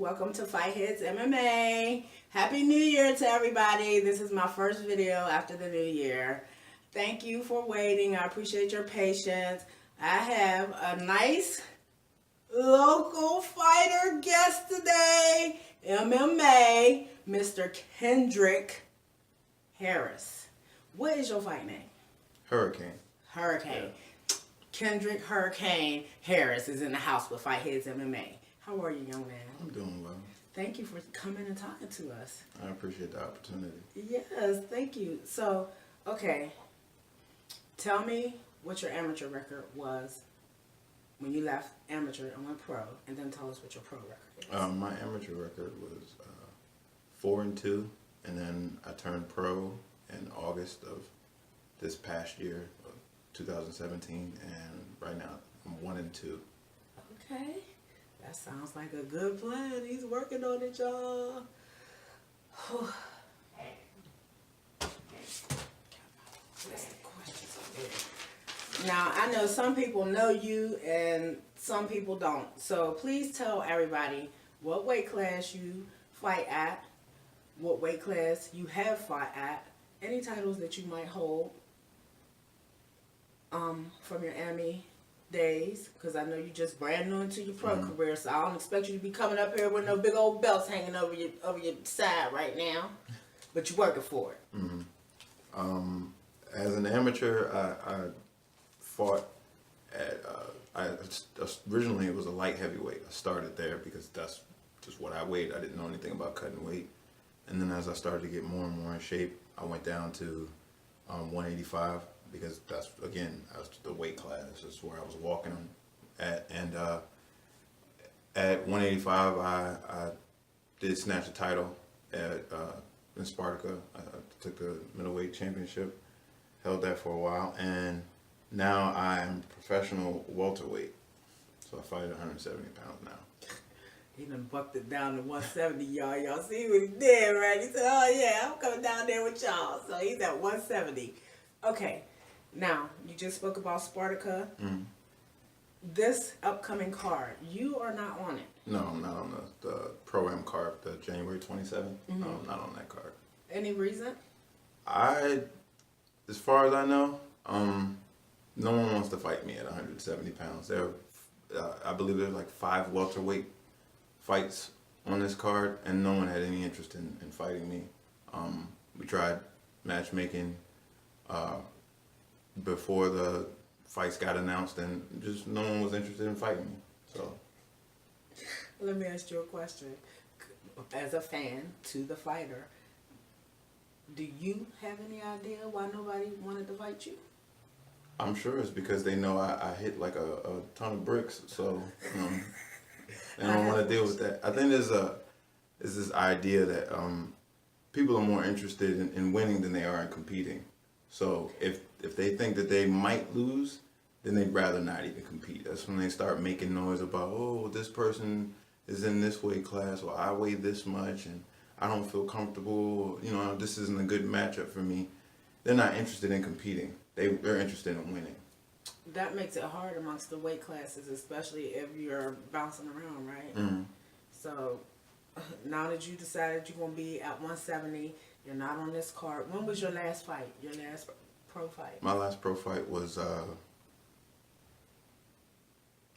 Welcome to Fightheads MMA. Happy New Year to everybody. This is my first video after the new year. Thank you for waiting. I appreciate your patience. I have a nice local fighter guest today, MMA, Mr. Kedrick Harris. What is your fight name? Hurricane. Hurricane. Yeah. Kedrick Hurricane Harris is in the house with Fightheads MMA. How are you, young man? I'm doing well. Thank you for coming and talking to us. I appreciate the opportunity. Yes, thank you. So, okay, tell me what your amateur record was when you left amateur and went pro, and then tell us what your pro record is. My amateur record was 4-2, and then I turned pro in August of this past year, 2017, and right now I'm 1-2. Okay. That sounds like a good plan. He's working on it, y'all. Now, I know some people know you and some people don't. So please tell everybody what weight class you fight at, what weight class you have fought at, any titles that you might hold from your Emmy days, because I know you just brand new into your pro career, so I don't expect you to be coming up here with no big old belts hanging over your side right now, but you're working for it. As an amateur, I fought at originally it was a light heavyweight. I started there because that's just what I weighed. I didn't know anything about cutting weight, and then as I started to get more and more in shape, I went down to 185. Because that's, again, the weight class is where I was walking at. And at 185, I did snatch a title in Sparta. I took a middleweight championship, held that for a while, and now I'm professional welterweight. So I fight at 170 pounds now. He done bucked it down to 170, y'all. Y'all see what he did, right? He said, oh yeah, I'm coming down there with y'all. So he's at 170. Okay. Now, you just spoke about Sparta. This upcoming card, you are not on it. No, I'm not on the Pro-Am card, the January 27th. No, I'm not on that card. Any reason? As far as I know, no one wants to fight me at 170 pounds. I believe there's like 5 welterweight fights on this card, and no one had any interest in fighting me. We tried matchmaking before the fights got announced, and just no one was interested in fighting me. So, let me ask you a question. As a fan to the fighter, do you have any idea why nobody wanted to fight you? I'm sure it's because they know I hit like a ton of bricks, so they don't want to deal with that. I think there's this idea that people are more interested in winning than they are in competing. So if they think that they might lose, then they'd rather not even compete. That's when they start making noise about, oh, this person is in this weight class, or I weigh this much, and I don't feel comfortable, this isn't a good matchup for me. They're not interested in competing. They're interested in winning. That makes it hard amongst the weight classes, especially if you're bouncing around, right? So now that you decided you're going to be at 170, you're not on this card. When was your last fight? Your last pro fight? My last pro fight was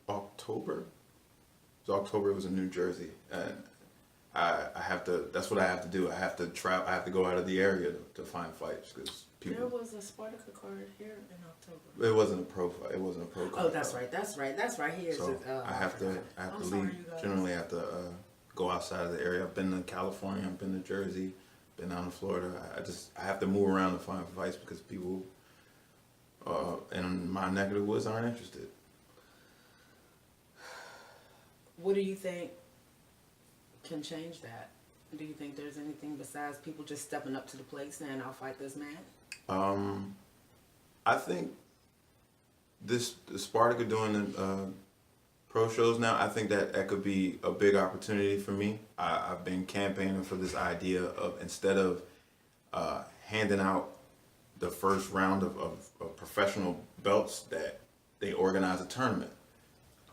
October. It was October. It was in New Jersey, and I have to. That's what I have to do. I have to travel. I have to go out of the area to find fights because people. There was a Sparta card here in October. It wasn't a pro fight. It wasn't a pro card. Oh, that's right. That's right. That's right. Here. So I have to leave. Generally, I have to go outside of the area. I've been to California. I've been to Jersey. Been down to Florida. I have to move around to find fights because people in my neck of the woods aren't interested. What do you think can change that? Do you think there's anything besides people just stepping up to the plate saying, I'll fight this man? I think the Sparta doing pro shows now, I think that could be a big opportunity for me. I've been campaigning for this idea of, instead of handing out the first round of professional belts, that they organize a tournament.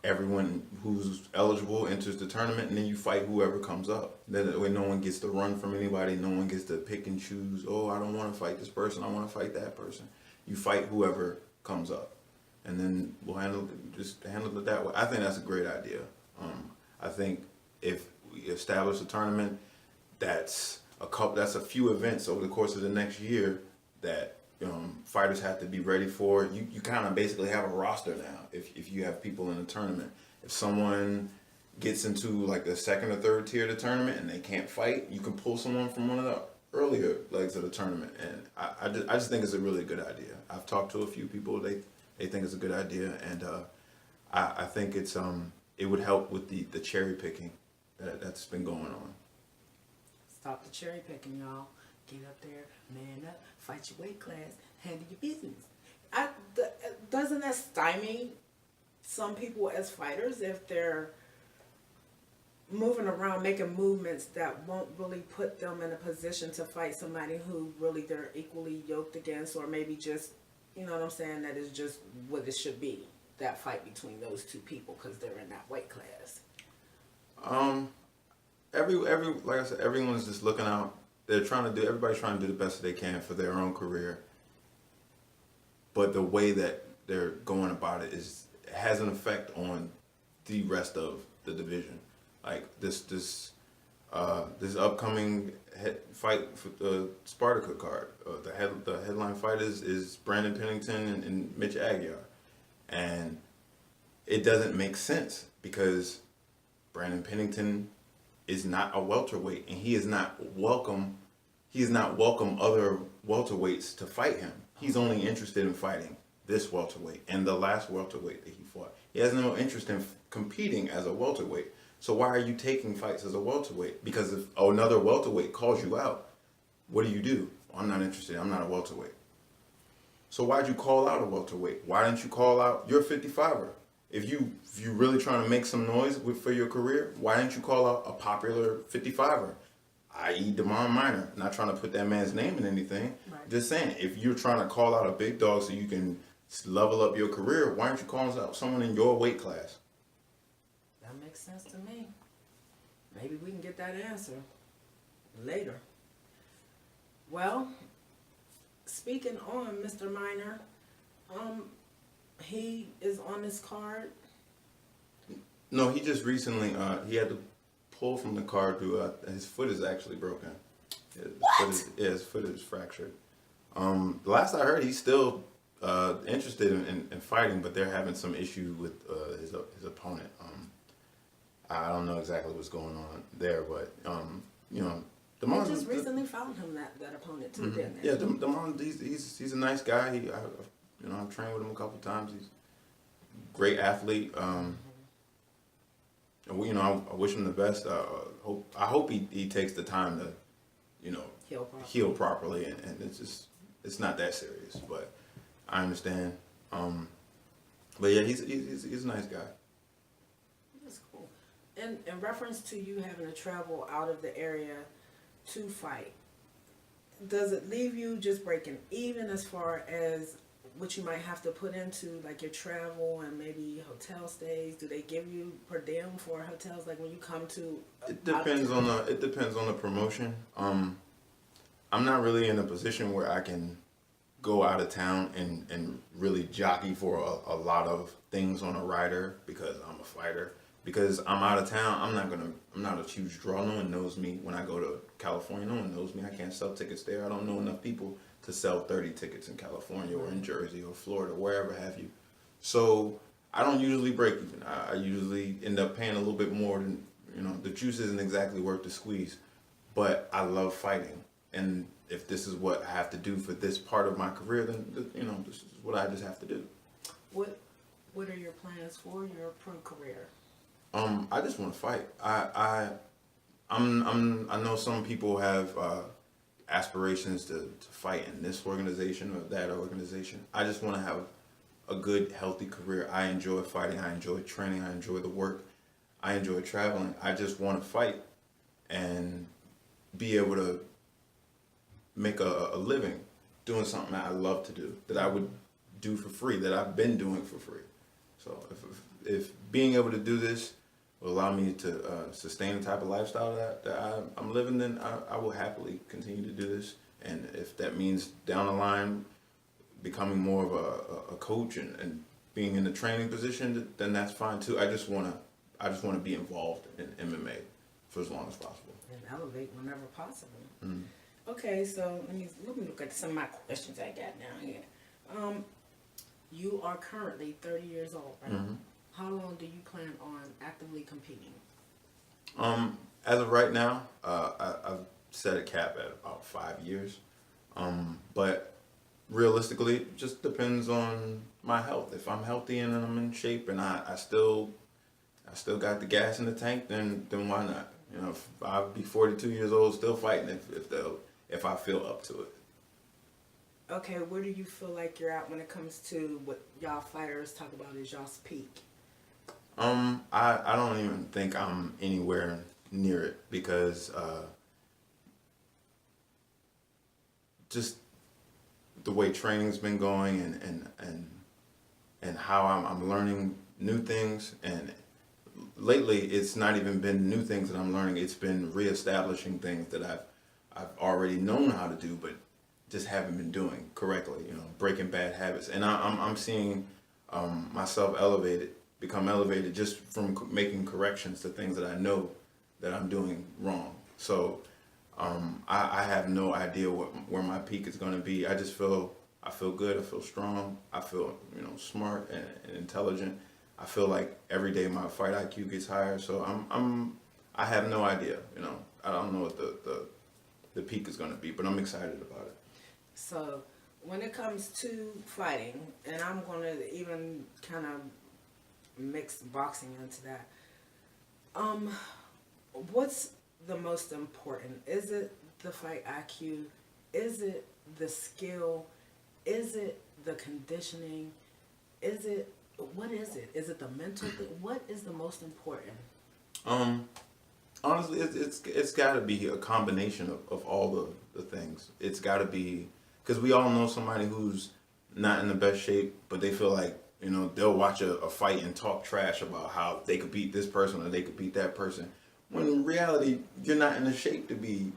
everyone who's eligible enters the tournament, and then you fight whoever comes up. That way no one gets to run from anybody, no one gets to pick and choose, oh, I don't want to fight this person, I want to fight that person. You fight whoever comes up, and then we'll handle it that way. I think that's a great idea. I think if we establish a tournament, that's a few events over the course of the next year that fighters have to be ready for. You kind of basically have a roster now if you have people in a tournament. If someone gets into like the second or third tier of the tournament and they can't fight, you can pull someone from one of the earlier legs of the tournament. And I just think it's a really good idea. I've talked to a few people, they think it's a good idea, and I think it would help with the cherry picking that's been going on. Stop the cherry picking, y'all. Get up there, man up, fight your weight class, handle your business. Doesn't that stymie some people as fighters if they're moving around, making movements that won't really put them in a position to fight somebody who really they're equally yoked against, or maybe just, you know what I'm saying, that is just what it should be, that fight between those two people because they're in that weight class? Like I said, everyone's just looking out. Everybody's trying to do the best they can for their own career. But the way that they're going about it has an effect on the rest of the division. Like this upcoming fight for the Spartacus card. The headline fight is Brandon Pennington and Mitch Aguiar, and it doesn't make sense because Brandon Pennington is not a welterweight, and he is not welcome other welterweights to fight him. He's only interested in fighting this welterweight and the last welterweight that he fought. He has no interest in competing as a welterweight. So why are you taking fights as a welterweight? Because if another welterweight calls you out, what do? I'm not interested. I'm not a welterweight. So why'd you call out a welterweight? Why didn't you call out your 55er? If you're really trying to make some noise for your career, why didn't you call out a popular 55er, i.e. Damon Minor? Not trying to put that man's name in anything. Right. Just saying, if you're trying to call out a big dog so you can level up your career, why aren't you calling out someone in your weight class? That makes sense to me. Maybe we can get that answer later. Well, speaking on Mr. Minor, he is on this card. No, he just recently he had to pull from the card through his foot is actually broken. His foot is fractured. The last I heard, he's still interested in fighting, but they're having some issue with his opponent. I don't know exactly what's going on there, but Damon just recently found him that opponent too, didn't they? Yeah, Damon, he's a nice guy. I've trained with him a couple times. He's a great athlete. I wish him the best. I hope he takes the time to, heal properly, and it's not that serious. But I understand. But yeah, he's a nice guy. That's cool. And in reference to you having to travel out of the area to fight, does it leave you just breaking even as far as what you might have to put into like your travel and maybe hotel stays? Do they give you per diem for hotels like when you come to? It depends on the promotion. I'm not really in a position where I can go out of town and really jockey for a lot of things on a rider because I'm a fighter. Because I'm out of town, I'm not a huge draw. No one knows me when I go to California. No one knows me. I can't sell tickets there. I don't know enough people to sell 30 tickets in California or in Jersey or Florida, wherever have you. So I don't usually break even. I usually end up paying a little bit more than, the juice isn't exactly worth the squeeze. But I love fighting. And if this is what I have to do for this part of my career, then, this is what I just have to do. What are your plans for your pro career? I just want to fight. I know some people have aspirations to fight in this organization or that organization. I just want to have a good, healthy career. I enjoy fighting. I enjoy training. I enjoy the work. I enjoy traveling. I just want to fight and be able to make a living doing something that I love to do, that I would do for free, that I've been doing for free. So if being able to do this will allow me to sustain the type of lifestyle that I'm living, then I will happily continue to do this. And if that means down the line becoming more of a coach and being in the training position, then that's fine too. I just wanna be involved in MMA for as long as possible. And elevate whenever possible. Mm-hmm. Okay, so let me look at some of my questions I got down here. You are currently 30 years old, right? Mm-hmm. How long do you plan on actively competing? As of right now, I've set a cap at about 5 years. But realistically, it just depends on my health. If I'm healthy and I'm in shape and I still got the gas in the tank, then why not? You know, if I'll be 42 years old still fighting if I feel up to it. Okay, where do you feel like you're at when it comes to what y'all fighters talk about as y'all's peak? I don't even think I'm anywhere near it because just the way training's been going and how I'm learning new things, and lately it's not even been new things that I'm learning, it's been reestablishing things that I've already known how to do but just haven't been doing correctly, you know, breaking bad habits. And I'm seeing myself become elevated just from making corrections to things that I know that I'm doing wrong. So I have no idea where my peak is going to be. I feel good. I feel strong. I feel, you know, smart and intelligent. I feel like every day my fight IQ gets higher. So I have no idea. You know, I don't know what the peak is going to be, but I'm excited about it. So when it comes to fighting, and I'm going to even kind of mix boxing into that, what's the most important? Is it the fight IQ? Is it the skill? Is it the conditioning? What is it? Is it the mental thing? What is the most important? Honestly, it's got to be a combination of all the things. It's got to be, because we all know somebody who's not in the best shape, but they feel like, you know, they'll watch a fight and talk trash about how they could beat this person or they could beat that person. When in reality, you're not in the shape to be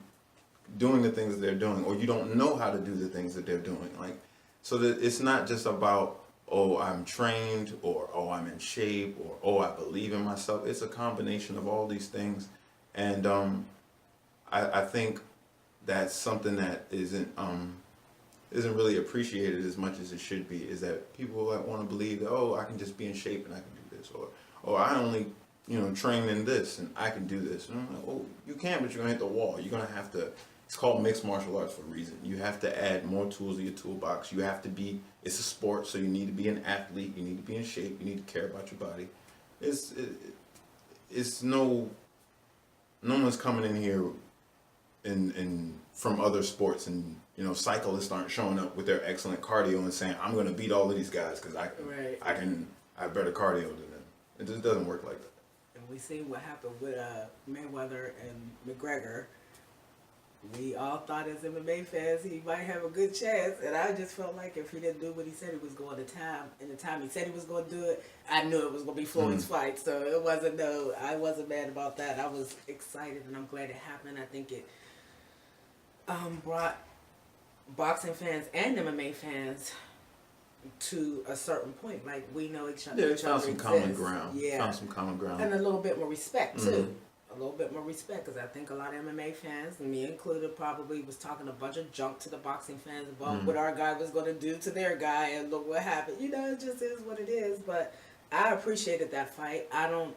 doing the things that they're doing, or you don't know how to do the things that they're doing. Like, so that it's not just about, oh, I'm trained, or oh, I'm in shape, or oh, I believe in myself. It's a combination of all these things, and I think that's something that isn't really appreciated as much as it should be. Is that people that want to believe that, oh, I can just be in shape and I can do this, or I only, you know, train in this and I can do this. And I'm like, oh, you can, but you're gonna hit the wall. You're gonna have to. It's called mixed martial arts for a reason. You have to add more tools to your toolbox. You have to be. It's a sport, so you need to be an athlete. You need to be in shape. You need to care about your body. It's no one's coming in here and from other sports, and you know, cyclists aren't showing up with their excellent cardio and saying, I'm going to beat all of these guys because I have better cardio than them. It just doesn't work like that. And we see what happened with Mayweather and McGregor. We all thought as MMA fans he might have a good chance, and I just felt like if he didn't do what he said he was going to in the time he said he was going to do it, I knew it was going to be Floyd's fight. So I wasn't mad about that. I was excited, and I'm glad it happened. I think it brought boxing fans and MMA fans to a certain point. Like, we know each other. Yeah, found some common ground. Yeah, found some common ground, and a little bit more respect too. A little bit more respect, because I think a lot of MMA fans, and me included, probably was talking a bunch of junk to the boxing fans about what our guy was going to do to their guy, and look what happened. You know, it just is what it is. But I appreciated that fight. I don't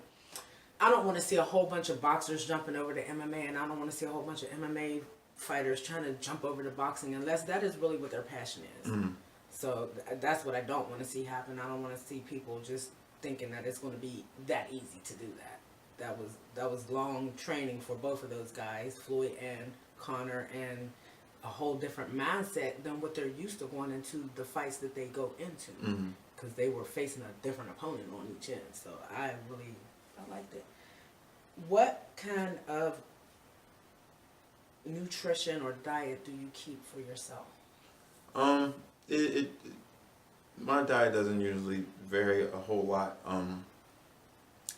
want to see a whole bunch of boxers jumping over to MMA, and I don't want to see a whole bunch of MMA fighters trying to jump over to boxing unless that is really what their passion is. So that's what I don't want to see happen. I don't want to see people just thinking that it's going to be that easy to do that. That was long training for both of those guys, Floyd and Conor, and a whole different mindset than what they're used to going into the fights that they go into, because they were facing a different opponent on each end. So I liked it. What kind of nutrition or diet do you keep for yourself? My diet doesn't usually vary a whole lot.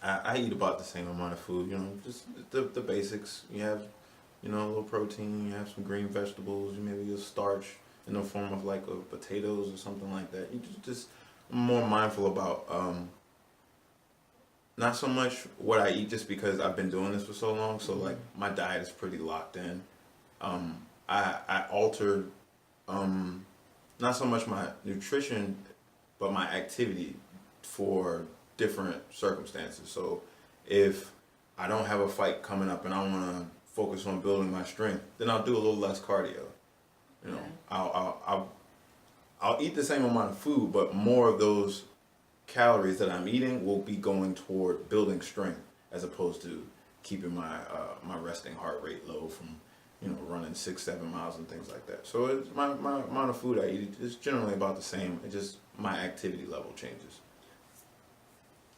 I eat about the same amount of food, just the basics. You have, a little protein, you have some green vegetables, maybe a starch in the form of like potatoes or something like that. You just I'm more mindful about not so much what I eat just because I've been doing this for so long. So like my diet is pretty locked in. I altered not so much my nutrition, but my activity for different circumstances. So if I don't have a fight coming up and I want to focus on building my strength, then I'll do a little less cardio. Okay. I'll eat the same amount of food, but more of those calories that I'm eating will be going toward building strength as opposed to keeping my my resting heart rate low from running 6-7 miles and things like that. So it's my amount of food I eat is generally about the same. It just my activity level changes.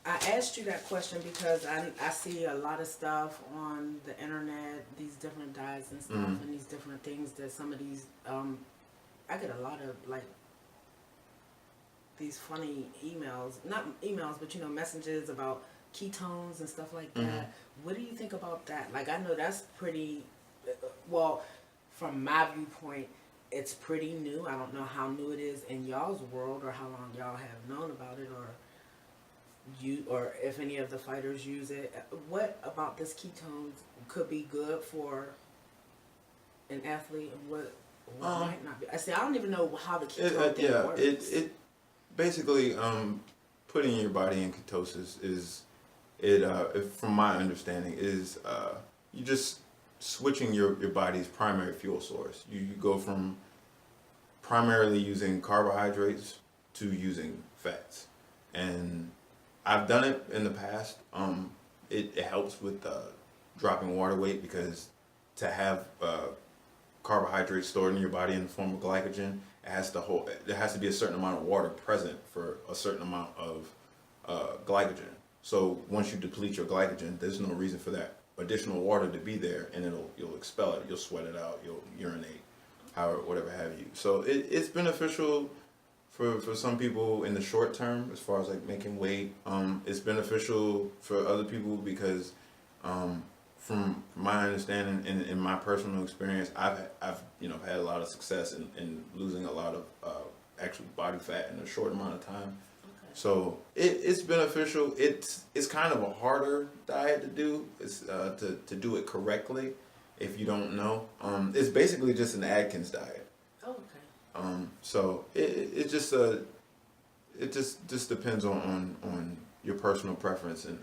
I asked you that question because I see a lot of stuff on the internet, these different diets and stuff, and these different things that some of these, I get a lot of like these funny emails, not emails, but messages about ketones and stuff like that. What do you think about that? Like, I know that's pretty, well, from my viewpoint, it's pretty new. I don't know how new it is in y'all's world or how long y'all have known about it, or if any of the fighters use it. What about this ketones could be good for an athlete, and what might not be? I say I don't even know how the ketone thing works. It basically putting your body in ketosis is from my understanding is you just switching your body's primary fuel source. You go from primarily using carbohydrates to using fats, and I've done it in the past. It helps with dropping water weight because to have carbohydrates stored in your body in the form of glycogen, there has to be a certain amount of water present for a certain amount of glycogen. So once you deplete your glycogen, there's no reason for that additional water to be there, and you'll expel it, you'll sweat it out, you'll urinate, whatever have you. So it's beneficial for some people in the short term as far as like making weight. It's beneficial for other people because from my understanding and in my personal experience, I've had a lot of success in losing a lot of actual body fat in a short amount of time. Okay. So it's beneficial. It's kind of a harder diet to do. It's to do it correctly if you don't know. It's basically just an Atkins diet. Oh, okay. So it just depends on your personal preference and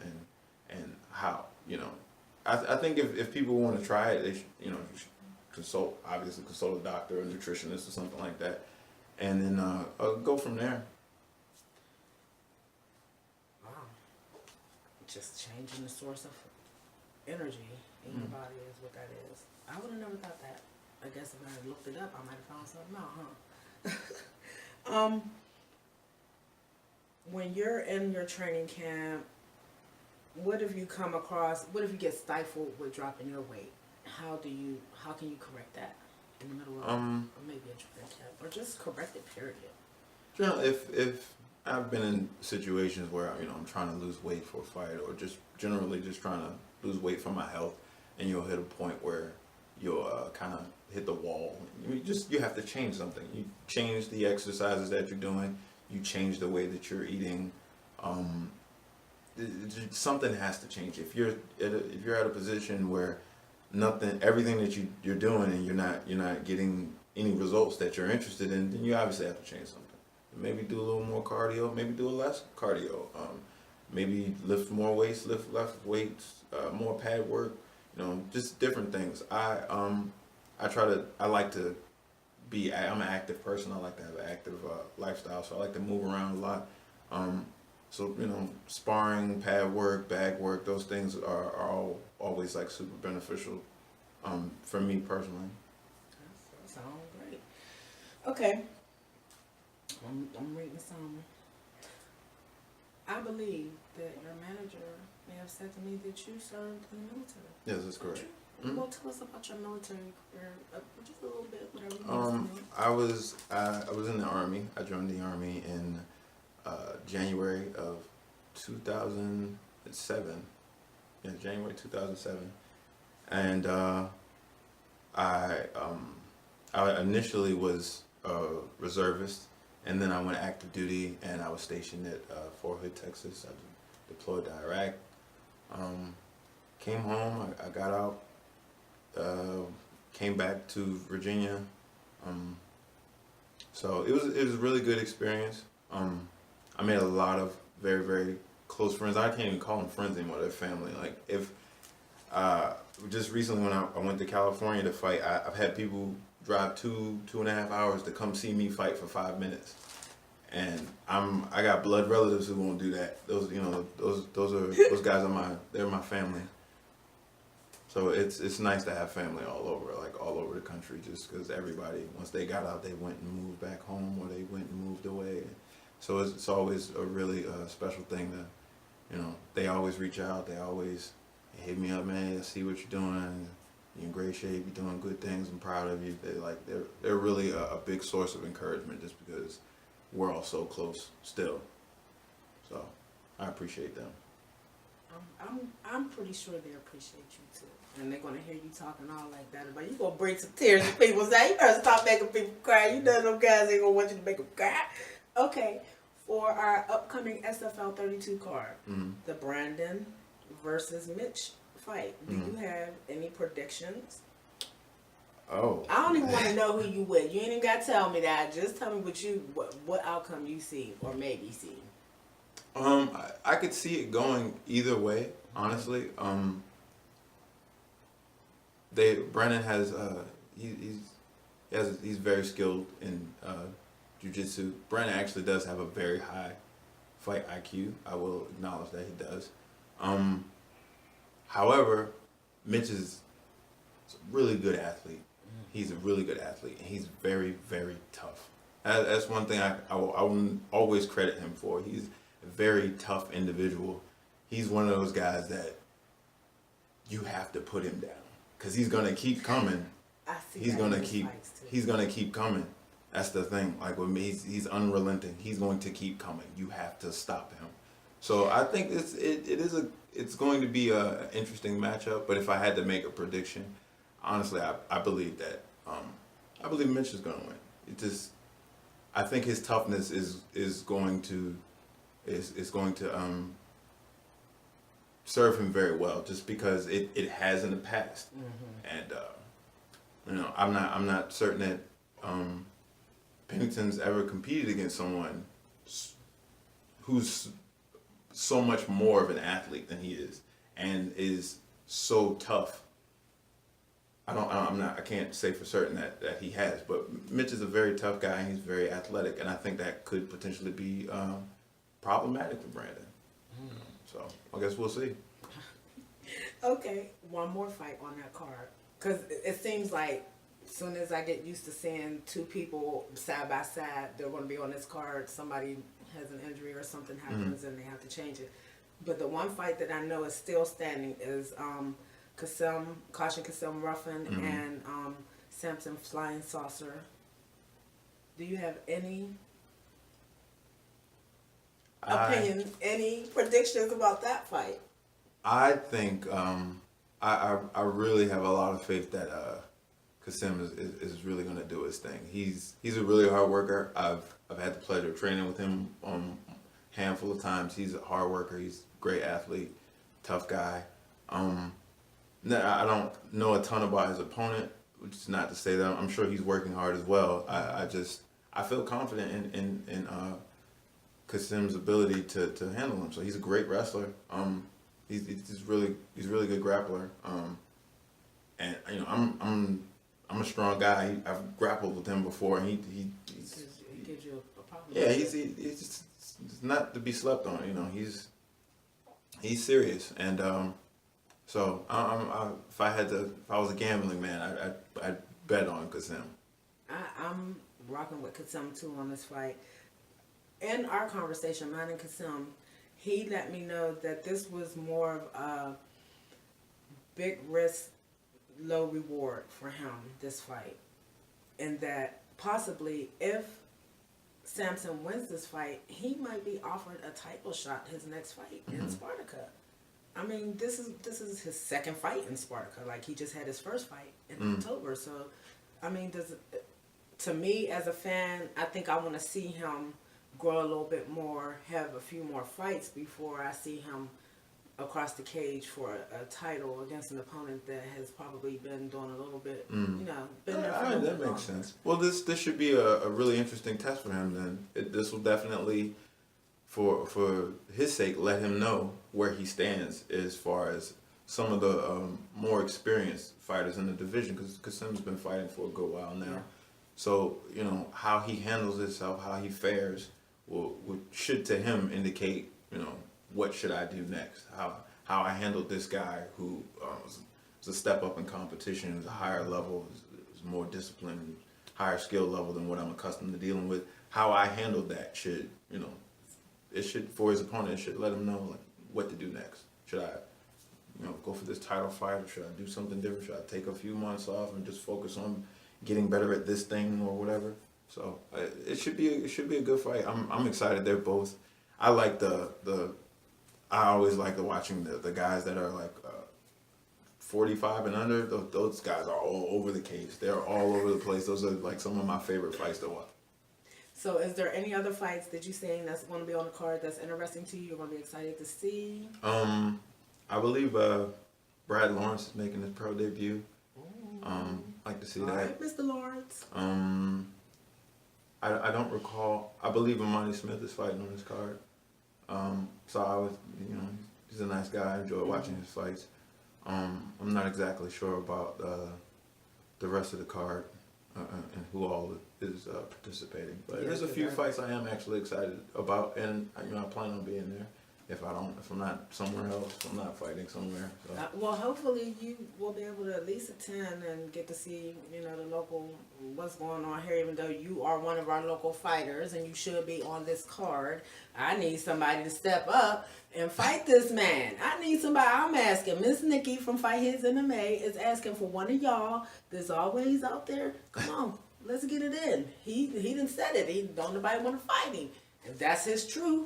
how I think if people want to try it, they should consult a doctor, a nutritionist, or something like that, and then go from there. Wow, just changing the source of energy in your body is what that is. I would have never thought that. I guess if I had looked it up, I might have found something out, huh? When you're in your training camp, what if you get stifled with dropping your weight? How can you correct that in the middle of maybe a training camp, or just correct it, period? If I've been in situations where I'm trying to lose weight for a fight, or just generally just trying to lose weight for my health, and you'll hit a point where you'll kind of hit the wall. You have to change something. You change the exercises that you're doing. You change the way that you're eating. Something has to change. If you're at a position where everything that you're doing and you're not getting any results that you're interested in, then you obviously have to change something. Maybe do a little more cardio. Maybe do a less cardio. Maybe lift more weights. Lift less weights. More pad work. Just different things. I'm an active person. I like to have an active lifestyle, so I like to move around a lot. So sparring, pad work, bag work, those things are all always like super beneficial for me personally. That sounds great. Okay, I'm reading some. I believe that your manager may have said to me that you served in the military. Yes, that's correct. Well, tell us about your military career, just a little bit, whatever you want to say. I was in the Army. I joined the Army in January of 2007. 2007. Yeah, January 2007. And I initially was a reservist, and then I went active duty, and I was stationed at Fort Hood, Texas. I deployed to Iraq. Came home. I got out. Came back to Virginia. So it was a really good experience. I made a lot of very, very close friends. I can't even call them friends anymore. They're family. Like if just recently when I went to California to fight, I've had people drive 2.5 hours to come see me fight for 5 minutes, and I got blood relatives who won't do that. Those those guys are they're my family. So it's nice to have family all over the country, just because everybody, once they got out, they went and moved back home, or they went and moved away. So it's always a really special thing to, they always reach out. They always hit me up, man. I see what you're doing. You're in great shape. You're doing good things. I'm proud of you. They're really a big source of encouragement, just because we're all so close still. So I appreciate them. I'm pretty sure they appreciate you too, and they're gonna hear you talking all like that. But you gonna bring some tears to people's eyes. You better stop making people cry. You know them guys ain't gonna want you to make them cry. Okay, for our upcoming SFL 32 card, the Brandon versus Mitch fight. Do you have any predictions? Oh, I don't even want to know who you with. You ain't even got to tell me that. Just tell me what outcome you see or maybe see. I could see it going either way, honestly. Brandon has he's very skilled in jiu-jitsu. Brandon actually does have a very high fight IQ. I will acknowledge that he does. However, Mitch is a really good athlete. He's a really good athlete, and he's very, very tough. That's one thing I will always credit him for. He's a very tough individual. He's one of those guys that you have to put him down, because he's gonna keep coming. He's gonna keep coming. That's the thing. Like with me, he's unrelenting. He's going to keep coming. You have to stop him. So I think it's going to be an interesting matchup. But if I had to make a prediction, honestly, I believe that I believe Mitch is going to win. I think his toughness is going to serve him very well, just because it has in the past. And I'm not certain that Pennington's ever competed against someone who's so much more of an athlete than he is, and is so tough. I can't say for certain that he has, but Mitch is a very tough guy, and he's very athletic, and I think that could potentially be problematic for Brandon. So I guess we'll see. Okay, one more fight on that card, because it seems like as soon as I get used to seeing two people side by side, they're going to be on this card. Somebody has an injury or something happens and they have to change it. But the one fight that I know is still standing is Kassim Ruffin and Samson Flying Saucer. Do you have any opinion, any predictions about that fight? I think I really have a lot of faith that Kassim is really going to do his thing. He's a really hard worker. I've had the pleasure of training with him a handful of times. He's a hard worker. He's a great athlete, tough guy. I don't know a ton about his opponent, which is not to say that I'm sure he's working hard as well. I feel confident in Kassim's ability to handle him. So he's a great wrestler. He's really good grappler. And I'm a strong guy. I've grappled with him before, and he gives you a problem. Yeah, he's just not to be slept on. He's serious, and so if I was a gambling man, I'd bet on Kassim. I'm rocking with Kassim too on this fight. In our conversation, mine and Kassim, he let me know that this was more of a big risk, low reward for him, this fight. And that possibly if Samson wins this fight, he might be offered a title shot his next fight in Spartacus. I mean, this is his second fight in Sparta. Like, he just had his first fight in October. So, I mean, to me as a fan, I think I want to see him grow a little bit more, have a few more fights before I see him across the cage for a title against an opponent that has probably been doing a little bit, been there for a little that bit makes longer. sense. Well, this should be a really interesting test for him. Then this will definitely, for his sake, let him know where he stands as far as some of the more experienced fighters in the division, because Sim's been fighting for a good while now. Yeah. So how he handles himself, how he fares, should to him indicate what should I do next? How I handled this guy who was a step up in competition, was a higher level, was more disciplined, higher skill level than what I'm accustomed to dealing with. How I handled that should, it should, for his opponent, it should let him know what to do next. Should I, go for this title fight, or should I do something different? Should I take a few months off and just focus on getting better at this thing or whatever? So it should be a good fight. I'm excited. They're both. I like I always like watching the guys that are like 45 and under. Those guys are all over the cage. They're all over the place. Those are like some of my favorite fights to watch. So, is there any other fights that you're saying that's going to be on the card that's interesting to you? You're going to be excited to see? I believe Brad Lawrence is making his pro debut. Like to see that. All right, Mr. Lawrence. I don't recall. I believe Imani Smith is fighting on his card. So I was, he's a nice guy. I enjoy watching his fights. I'm not exactly sure about the rest of the card and who all is participating. But there's a few fights I am actually excited about, and I plan on being there. If I'm not somewhere else, I'm not fighting somewhere. So. Well, hopefully you will be able to at least attend and get to see, the local, what's going on here, even though you are one of our local fighters and you should be on this card. I need somebody to step up and fight this man. I need somebody. I'm asking. Miss Nikki from FightheadsMMA is asking for one of y'all that's always out there. Come on, let's get it in. He done said it. He don't nobody want to fight him. If that's his truth,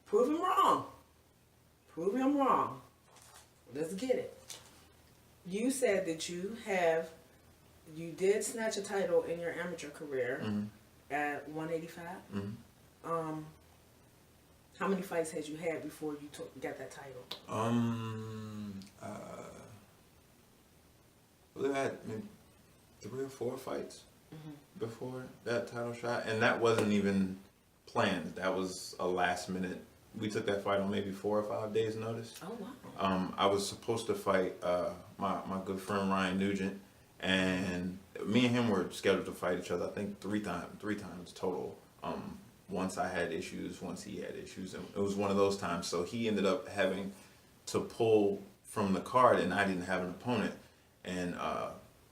prove him wrong. Prove him wrong. Let's get it. You said that you did snatch a title in your amateur career at 185. How many fights had you had before you got that title? I had maybe 3 or 4 fights before that title shot, and that wasn't even planned. That was a last minute. We took that fight on maybe 4 or 5 days' notice. Oh wow! I was supposed to fight my good friend Ryan Nugent, and me and him were scheduled to fight each other. I think three times total. Once I had issues, once he had issues, and it was one of those times. So he ended up having to pull from the card, and I didn't have an opponent. And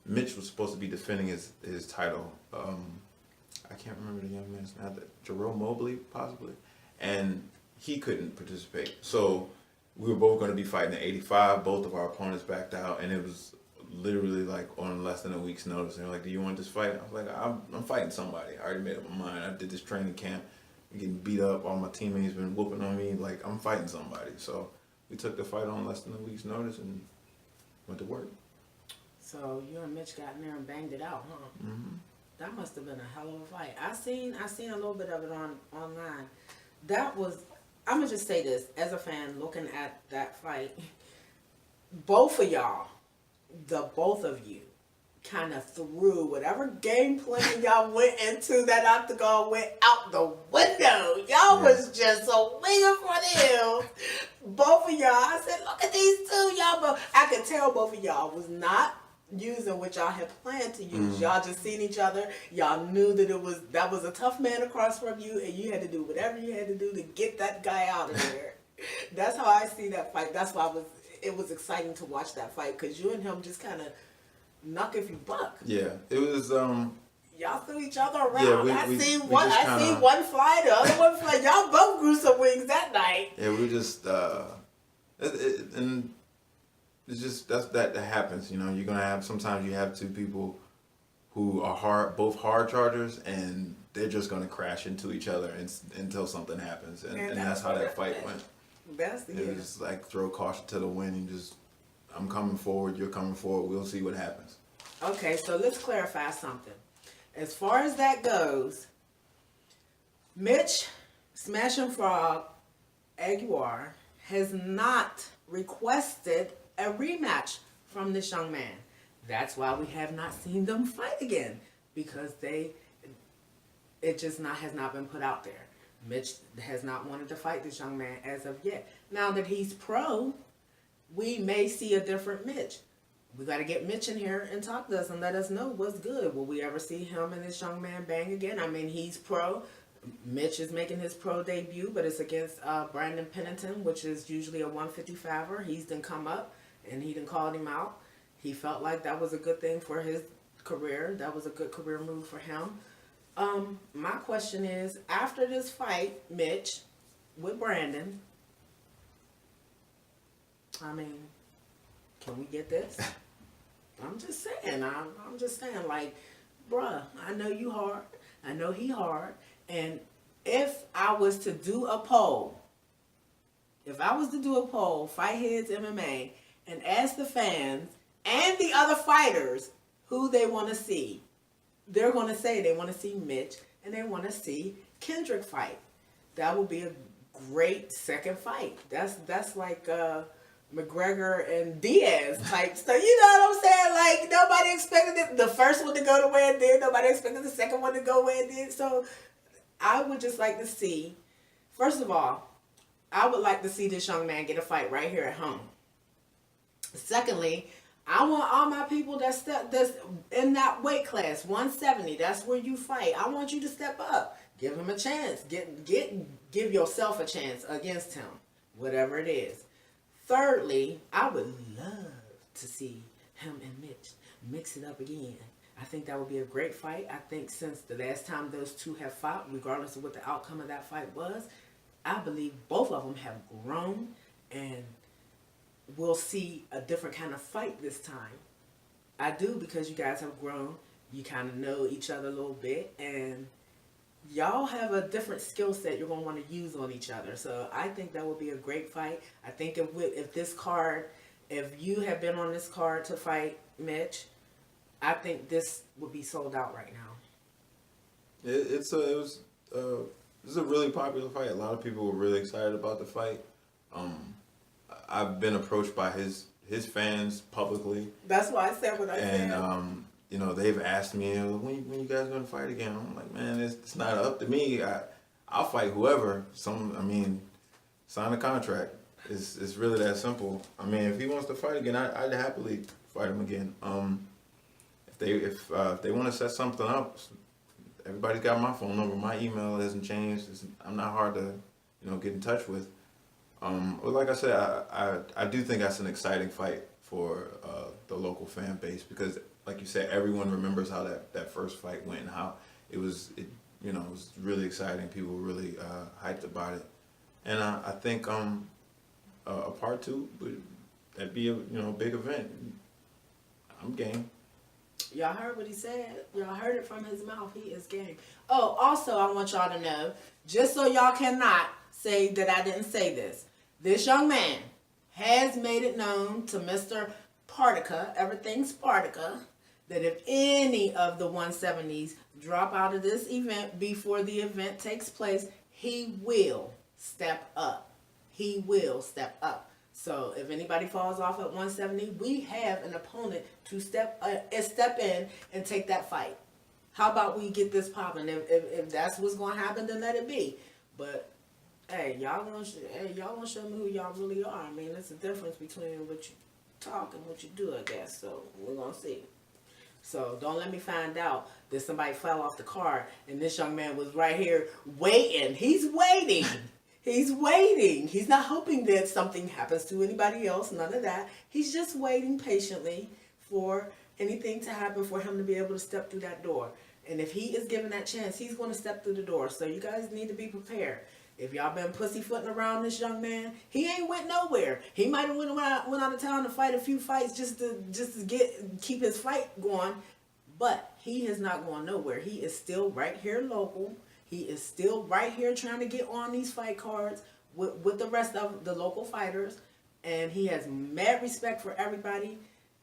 Mitch was supposed to be defending his title. I can't remember the young man's name. Jerome Mobley, possibly, and he couldn't participate. So we were both going to be fighting at 85. Both of our opponents backed out, and it was literally like on less than a week's notice. And they're like, "Do you want this fight?" I was like, "I'm fighting somebody. I already made up my mind. I did this training camp. I'm getting beat up. All my teammates been whooping on me. Like, I'm fighting somebody." So we took the fight on less than a week's notice and went to work. So you and Mitch got in there and banged it out, huh? Mm-hmm. That must have been a hell of a fight. I seen a little bit of it online. That was. I'm gonna just say this as a fan looking at that fight. Both of y'all, both of you, kind of threw whatever game plan y'all went into that octagon went out the window. Y'all was just swinging for the hills. Both of y'all, I said, look at these two, y'all. But I could tell both of y'all was not using what y'all had planned to use. Y'all just seen each other. Y'all knew that was a tough man across from you, and you had to do whatever you had to do to get that guy out of there. That's how I see that fight. That's why it was exciting to watch that fight, because you and him just kind of knock if you buck. Yeah, it was. Y'all threw each other around. Yeah, I seen one fly, the other one fly. Y'all both grew some wings that night. Yeah, we just and it's just that happens. You're gonna have, sometimes you have two people who are both hard chargers, and they're just gonna crash into each other until something happens, and that's how that fight went. That's the It was like throw caution to the wind and just, I'm coming forward, you're coming forward, we'll see what happens. Okay, so let's clarify something. As far as that goes, Mitch Smashing Frog Aguiar has not requested a rematch from this young man. That's why we have not seen them fight again, because it just has not been put out there. Mitch has not wanted to fight this young man as of yet. Now that he's pro, we may see a different Mitch. We got to get Mitch in here and talk to us and let us know what's good. Will we ever see him and this young man bang again? I mean, he's pro. Mitch is making his pro debut, but it's against Brandon Pennington, which is usually a 155er. He's done come up and he done called him out. He felt like that was a good thing for his career. That was a good career move for him. My question is, after this fight, Mitch, with Brandon, I mean, can we get this? I'm just saying, I'm just saying, like, bruh, I know you hard. I know he hard. And if I was to do a poll, Fightheads MMA, and ask the fans and the other fighters who they want to see, they're going to say they want to see Mitch and they want to see Kedrick fight. That would be a great second fight. That's like McGregor and Diaz type. So you know what I'm saying? Like, nobody expected the first one to go the way it did. Nobody expected the second one to go the way it did. So I would just like to see, first of all, I would like to see this young man get a fight right here at home. Secondly, I want all my people that's in that weight class, 170. That's where you fight. I want you to step up. Give him a chance. Give yourself a chance against him, whatever it is. Thirdly, I would love to see him and Mitch mix it up again. I think that would be a great fight. I think since the last time those two have fought, regardless of what the outcome of that fight was, I believe both of them have grown, and we'll see a different kind of fight this time. I do, because you guys have grown. You kind of know each other a little bit, and y'all have a different skill set you're going to want to use on each other. So I think that would be a great fight. I think if you have been on this card to fight Mitch, I think this would be sold out right now. This is a really popular fight. A lot of people were really excited about the fight. I've been approached by his fans publicly. That's why I said what I said. And you know, they've asked me, when you guys gonna fight again? I'm like, man, it's not up to me. I'll fight whoever. Sign a contract. It's really that simple. I mean, if he wants to fight again, I'd happily fight him again. If they want to set something up, everybody's got my phone number. My email hasn't changed. I'm not hard to get in touch with. Well, like I said, I do think that's an exciting fight for the local fan base, because, like you said, everyone remembers how that first fight went and how it was really exciting. People were really hyped about it, and I think a part two that'd be a big event. I'm game. Y'all heard what he said. Y'all heard it from his mouth. He is game. Oh, also, I want y'all to know, just so y'all cannot say that I didn't say this, this young man has made it known to Mr. Partica, everything Spartica, that if any of the 170s drop out of this event before the event takes place, he will step up. He will step up. So if anybody falls off at 170, we have an opponent to step in and take that fight. How about we get this popping? If that's what's going to happen, then let it be. But hey, y'all gonna show me who y'all really are. I mean, there's a difference between what you talk and what you do, I guess. So we're gonna see. So don't let me find out that somebody fell off the card and this young man was right here waiting. He's waiting. He's waiting. He's not hoping that something happens to anybody else. None of that. He's just waiting patiently for anything to happen for him to be able to step through that door. And if he is given that chance, he's going to step through the door. So you guys need to be prepared. If y'all been pussyfooting around this young man, he ain't went nowhere. He might have went out of town to fight a few fights just to keep his fight going, but he is not going nowhere. He is still right here local. He is still right here trying to get on these fight cards with the rest of the local fighters, and he has mad respect for everybody.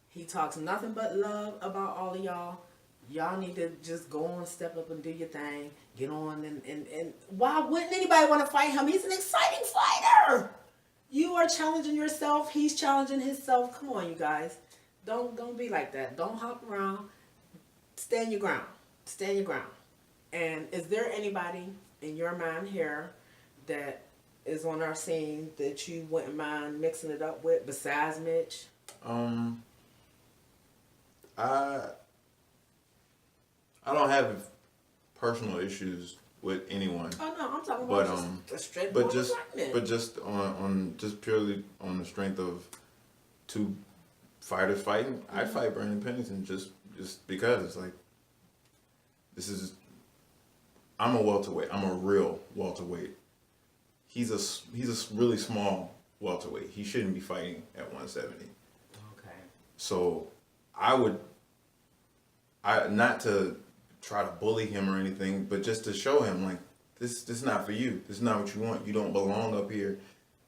He talks nothing but love about all of y'all. Y'all need to just go on, step up and do your thing. Get on and why wouldn't anybody want to fight him? He's an exciting fighter. You are challenging yourself. He's challenging himself. Come on, you guys. Don't be like that. Don't hop around. Stand your ground. Stand your ground. And is there anybody in your mind here that is on our scene that you wouldn't mind mixing it up with besides Mitch? I don't have personal issues with anyone. Oh no, I'm talking about just a straight but just on just purely on the strength of two fighters fighting, I'd fight Brandon Pennington just because it's like I'm a welterweight. I'm a real welterweight. He's a really small welterweight. He shouldn't be fighting at 170. Okay. So I not to try to bully him or anything, but just to show him like this is not for you. This is not what you want. You don't belong up here.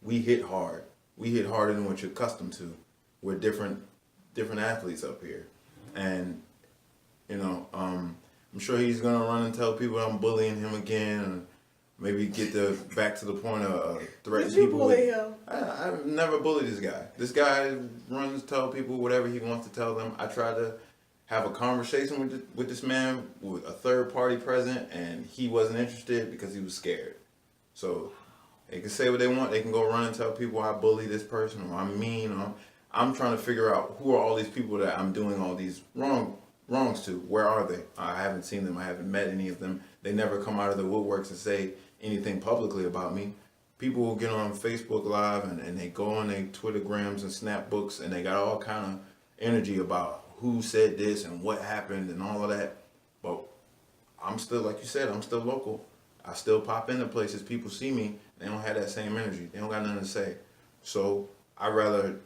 We hit hard. We hit harder than what you're accustomed to. We're different athletes up here, and I'm sure he's gonna run and tell people I'm bullying him again, and maybe get back to the point of threatening people. Did you bully him? I've never bullied this guy. This guy runs, tell people whatever he wants to tell them. I try to have a conversation with this man with a third party present, and he wasn't interested because he was scared. So they can say what they want. They can go run and tell people I bully this person or I'm mean. Or I'm trying to figure out who are all these people that I'm doing all these wrongs to. Where are they? I haven't seen them. I haven't met any of them. They never come out of the woodworks and say anything publicly about me. People will get on Facebook Live and they go on their Twittergrams and Snapbooks and they got all kind of energy about who said this and what happened and all of that. But I'm still, like you said, I'm still local. I still pop into places. People see me. They don't have that same energy. They don't got nothing to say. So I'd rather,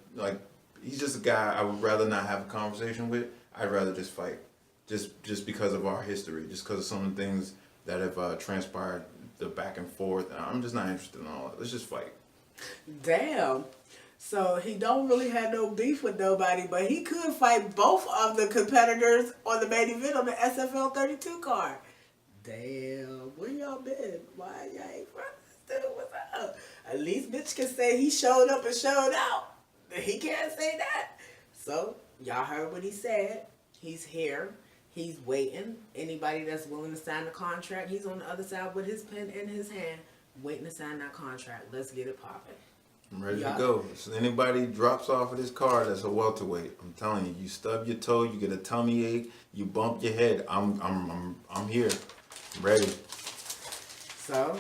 he's just a guy I would rather not have a conversation with. I'd rather just fight. Just because of our history. Just because of some of the things that have transpired, the back and forth. I'm just not interested in all that. Let's just fight. Damn. So he don't really have no beef with nobody, but he could fight both of the competitors on the main event on the SFL 32 card. Damn, where y'all been? Why y'all ain't friends? What's up? At least Mitch can say he showed up and showed out. He can't say that. So y'all heard what he said. He's here. He's waiting. Anybody that's willing to sign the contract, he's on the other side with his pen in his hand, waiting to sign that contract. Let's get it popping. I'm ready to go. So anybody drops off of this card that's a welterweight, I'm telling you, you stub your toe, you get a tummy ache, you bump your head. I'm here. I'm ready. So,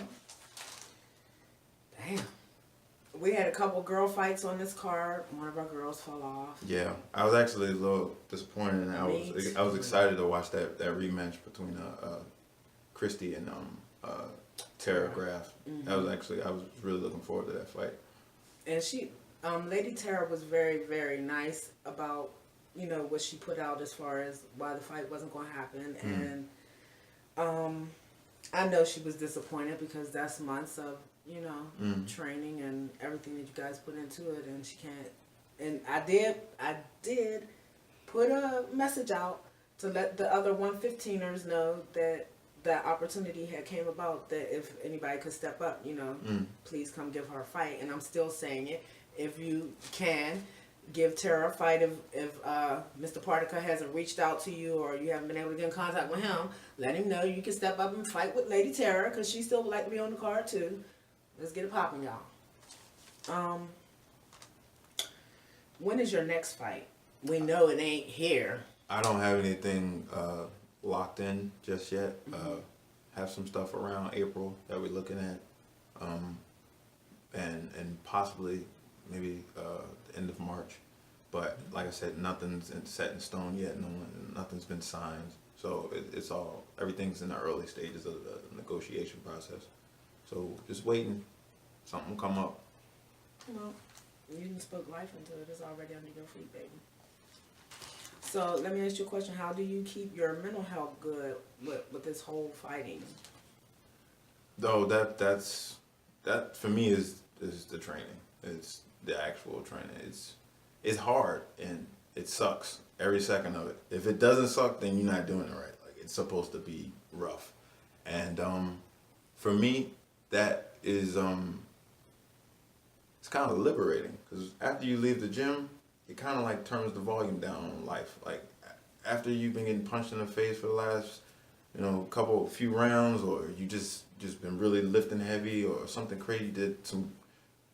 damn. We had a couple girl fights on this card. One of our girls fell off. Yeah, I was actually a little disappointed, and I was excited to watch that rematch between Christy and Tara Graff. Mm-hmm. I was really looking forward to that fight. And she, Lady Tara was very, very nice about, what she put out as far as why the fight wasn't going to happen. Mm. And I know she was disappointed because that's months of, training and everything that you guys put into it, and she can't. And I did put a message out to let the other 115ers know that that opportunity had came about, that if anybody could step up, please come give her a fight. And I'm still saying it. If you can, give Tara a fight. If Mr. Partica hasn't reached out to you or you haven't been able to get in contact with him, let him know you can step up and fight with Lady Tara, because she still would like to be on the card too. Let's get it popping, y'all. When is your next fight? We know it ain't here. I don't have anything locked in just yet. Mm-hmm. Have some stuff around April that we're looking at, and possibly maybe the end of March. But like I said, nothing's set in stone yet. Nothing's been signed. So everything's in the early stages of the negotiation process. So just waiting. Something will come up. Well, you didn't spoke life into it. It's already under your feet, baby. So let me ask you a question. How do you keep your mental health good with this whole fighting? No, that for me is is the training. It's the actual training. It's hard and it sucks every second of it. If it doesn't suck, then you're not doing it right. Like, it's supposed to be rough. And for me, that is it's kind of liberating, because after you leave the gym, it kind of like turns the volume down on life. Like, after you've been getting punched in the face for the last, few rounds, or you just been really lifting heavy or something crazy, did some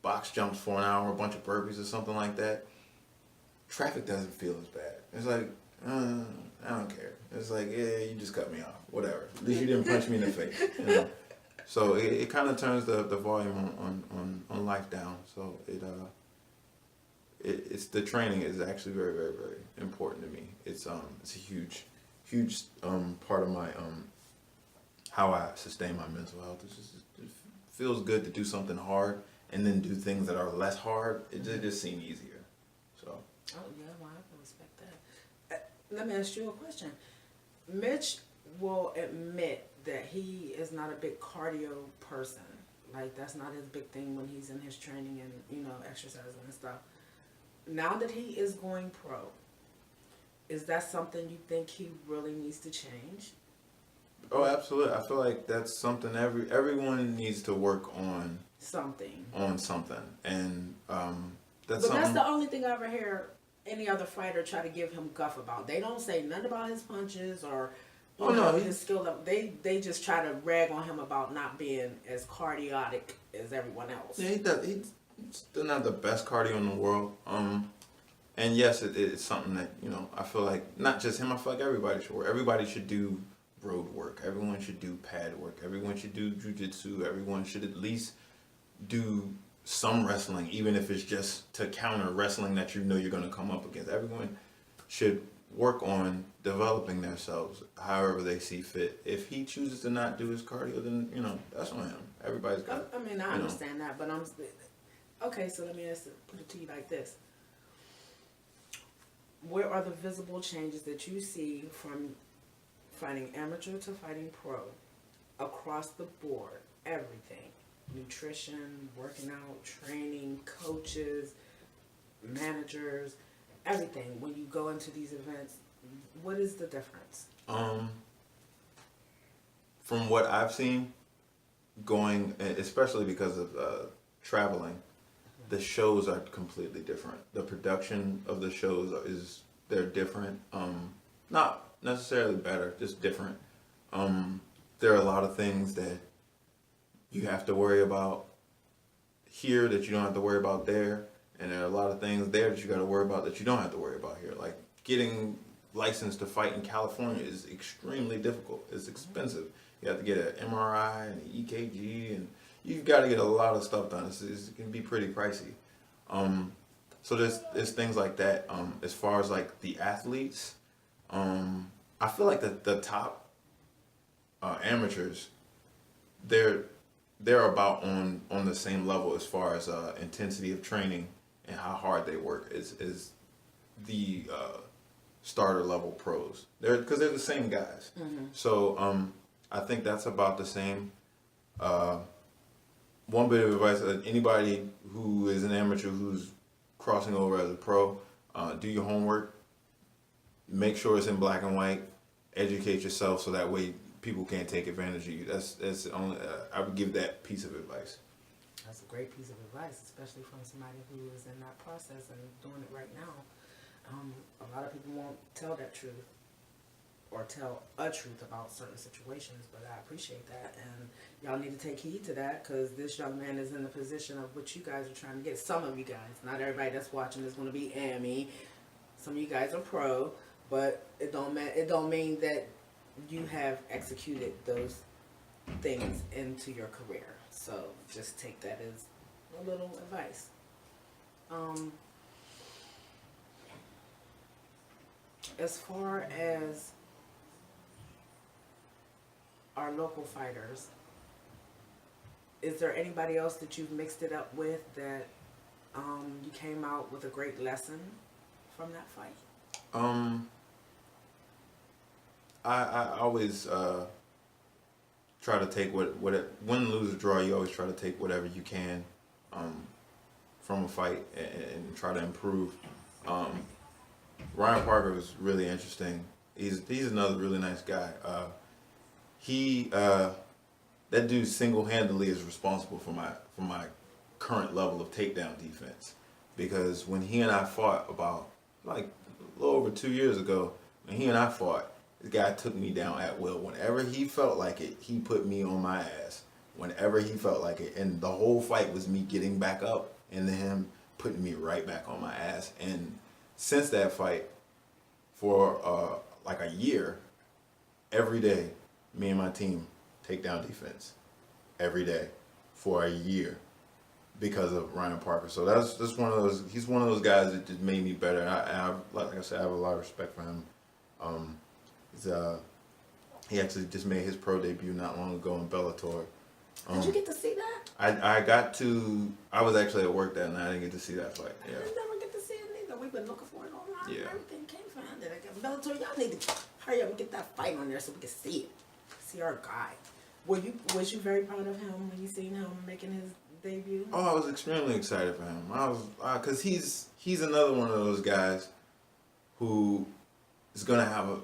box jumps for an hour, a bunch of burpees or something like that, traffic doesn't feel as bad. It's like, I don't care. It's like, yeah, you just cut me off, whatever. At least you didn't punch me in the face. So it kind of turns the volume on life down. So it's the training is actually very, very, very important to me. It's a huge part of my how I sustain my mental health. It feels good to do something hard and then do things that are less hard. It just seems easier. So. Oh yeah, well, I can respect that. Let me ask you a question. Mitch will admit that he is not a big cardio person. Like, that's not his big thing when he's in his training and exercising and stuff. Now that he is going pro, is that something you think he really needs to change? Oh, absolutely. I feel like that's something everyone needs to work on. Something. And But that's the only thing I ever hear any other fighter try to give him guff about. They don't say nothing about his punches or his skill level. They just try to rag on him about not being as cardiotic as everyone else. Yeah, he's still not the best cardio in the world. And yes, it's something that, I feel like not just him, I feel like everybody should work. Everybody should do road work. Everyone should do pad work. Everyone should do jiu-jitsu. Everyone should at least do some wrestling, even if it's just to counter wrestling that you're going to come up against. Everyone should work on developing themselves however they see fit. If he chooses to not do his cardio, then, that's on him. Everybody's got I understand that, but okay, so let me put it to you like this. Where are the visible changes that you see from fighting amateur to fighting pro across the board? Everything. Nutrition, working out, training, coaches, managers, everything. When you go into these events, what is the difference? From what I've seen, going, especially because of traveling, the shows are completely different. The production of the shows they're different. Not necessarily better, just different. There are a lot of things that you have to worry about here that you don't have to worry about there, and there are a lot of things there that you got to worry about that you don't have to worry about here. Like, getting licensed to fight in California is extremely difficult. It's expensive. You have to get an MRI and an EKG, and you've got to get a lot of stuff done. It can be pretty pricey. So there's things like that. As far as like the athletes, I feel like the top amateurs, they're about on the same level as far as intensity of training and how hard they work is the starter level pros. Because they're the same guys. Mm-hmm. So I think that's about the same. One bit of advice: anybody who is an amateur who's crossing over as a pro, do your homework. Make sure it's in black and white. Educate yourself so that way people can't take advantage of you. That's the only. I would give that piece of advice. That's a great piece of advice, especially from somebody who is in that process and doing it right now. A lot of people won't tell that truth or tell a truth about certain situations, but I appreciate that, and y'all need to take heed to that, because this young man is in the position of what you guys are trying to get. Some of you guys, not everybody that's watching is going to be AME. Some of you guys are pro, but it don't mean that you have executed those things into your career. So just take that as a little advice. As far as our local fighters, is there anybody else that you've mixed it up with that you came out with a great lesson from that fight? I always try to take win, lose, or draw. You always try to take whatever you can from a fight and try to improve. Ryan Parker was really interesting. He's another really nice guy. That dude single-handedly is responsible for my current level of takedown defense, because when he and I fought about like a little over 2 years ago, when he and I fought, this guy took me down at will. Whenever he felt like it, he put me on my ass. Whenever he felt like it, and the whole fight was me getting back up and then him putting me right back on my ass. And since that fight, for like a year, every day, me and my team take down defense every day for a year because of Ryan Parker. So that's one of those. He's one of those guys that just made me better. And like I said, I have a lot of respect for him. He actually just made his pro debut not long ago in Bellator. Did you get to see that? I was actually at work that night. I didn't get to see that fight. Yeah. I never get to see it either. We've been looking for it online. Yeah. Everything came from it. Bellator, y'all need to hurry up and get that fight on there so we can see it. See our guy. Was you very proud of him when you seen him making his debut? Oh, I was extremely excited for him. I was, cause he's another one of those guys who is gonna have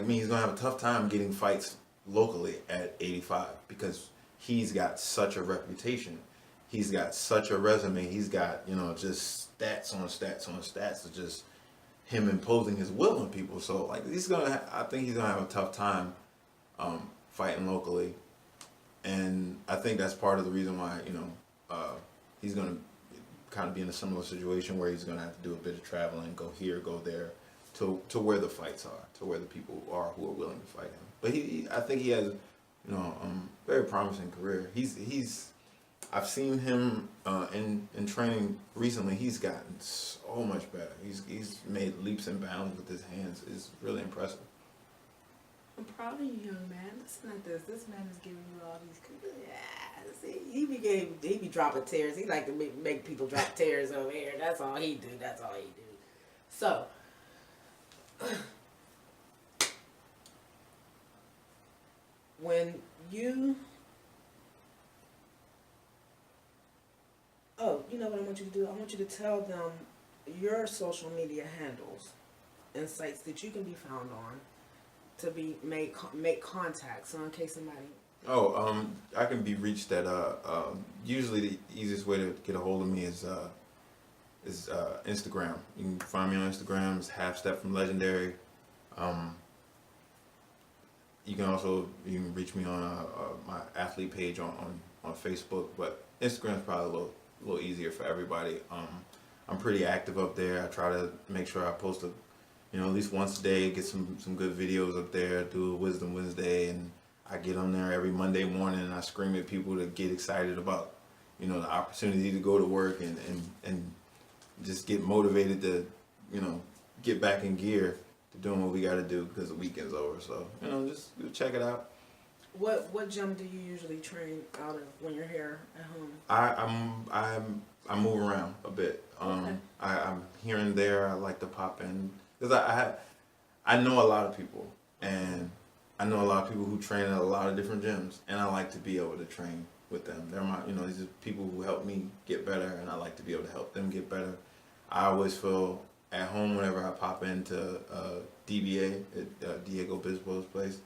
he's gonna have a tough time getting fights locally at 85, because he's got such a reputation. He's got such a resume. He's got, just stats on stats on stats of just him imposing his will on people. So like I think he's gonna have a tough time fighting locally, and I think that's part of the reason why he's gonna kind of be in a similar situation where he's gonna have to do a bit of traveling, go here, go there, to where the fights are, to where the people are who are willing to fight him. But I think he has very promising career. I've seen him in training recently. He's gotten so much better. He's made leaps and bounds with his hands. It's really impressive. I'm proud of you, young man. Listen at this. This man is giving you all these. See, he be dropping tears. He like to make people drop tears over here. That's all he do. So, when you, you know what I want you to do? I want you to tell them your social media handles and sites that you can be found on to make contact. So in case somebody. I can be reached at usually the easiest way to get a hold of me is Instagram. You can find me on Instagram. It's Half Step from Legendary. You can reach me on my athlete page on Facebook, but Instagram is probably a little easier for everybody. I'm pretty active up there. I try to make sure I post at least once a day, get some good videos up there, do a Wisdom Wednesday, and I get on there every Monday morning and I scream at people to get excited about, the opportunity to go to work and just get motivated to, get back in gear to doing what we got to do because the weekend's over. So, just check it out. What gym do you usually train out of when you're here at home? I move around a bit. Okay. I'm here and there. I like to pop in because I know a lot of people, and I know a lot of people who train at a lot of different gyms, and I like to be able to train with them. They're these are people who help me get better, and I like to be able to help them get better. I always feel at home whenever I pop into DBA, Diego Bisbo's place.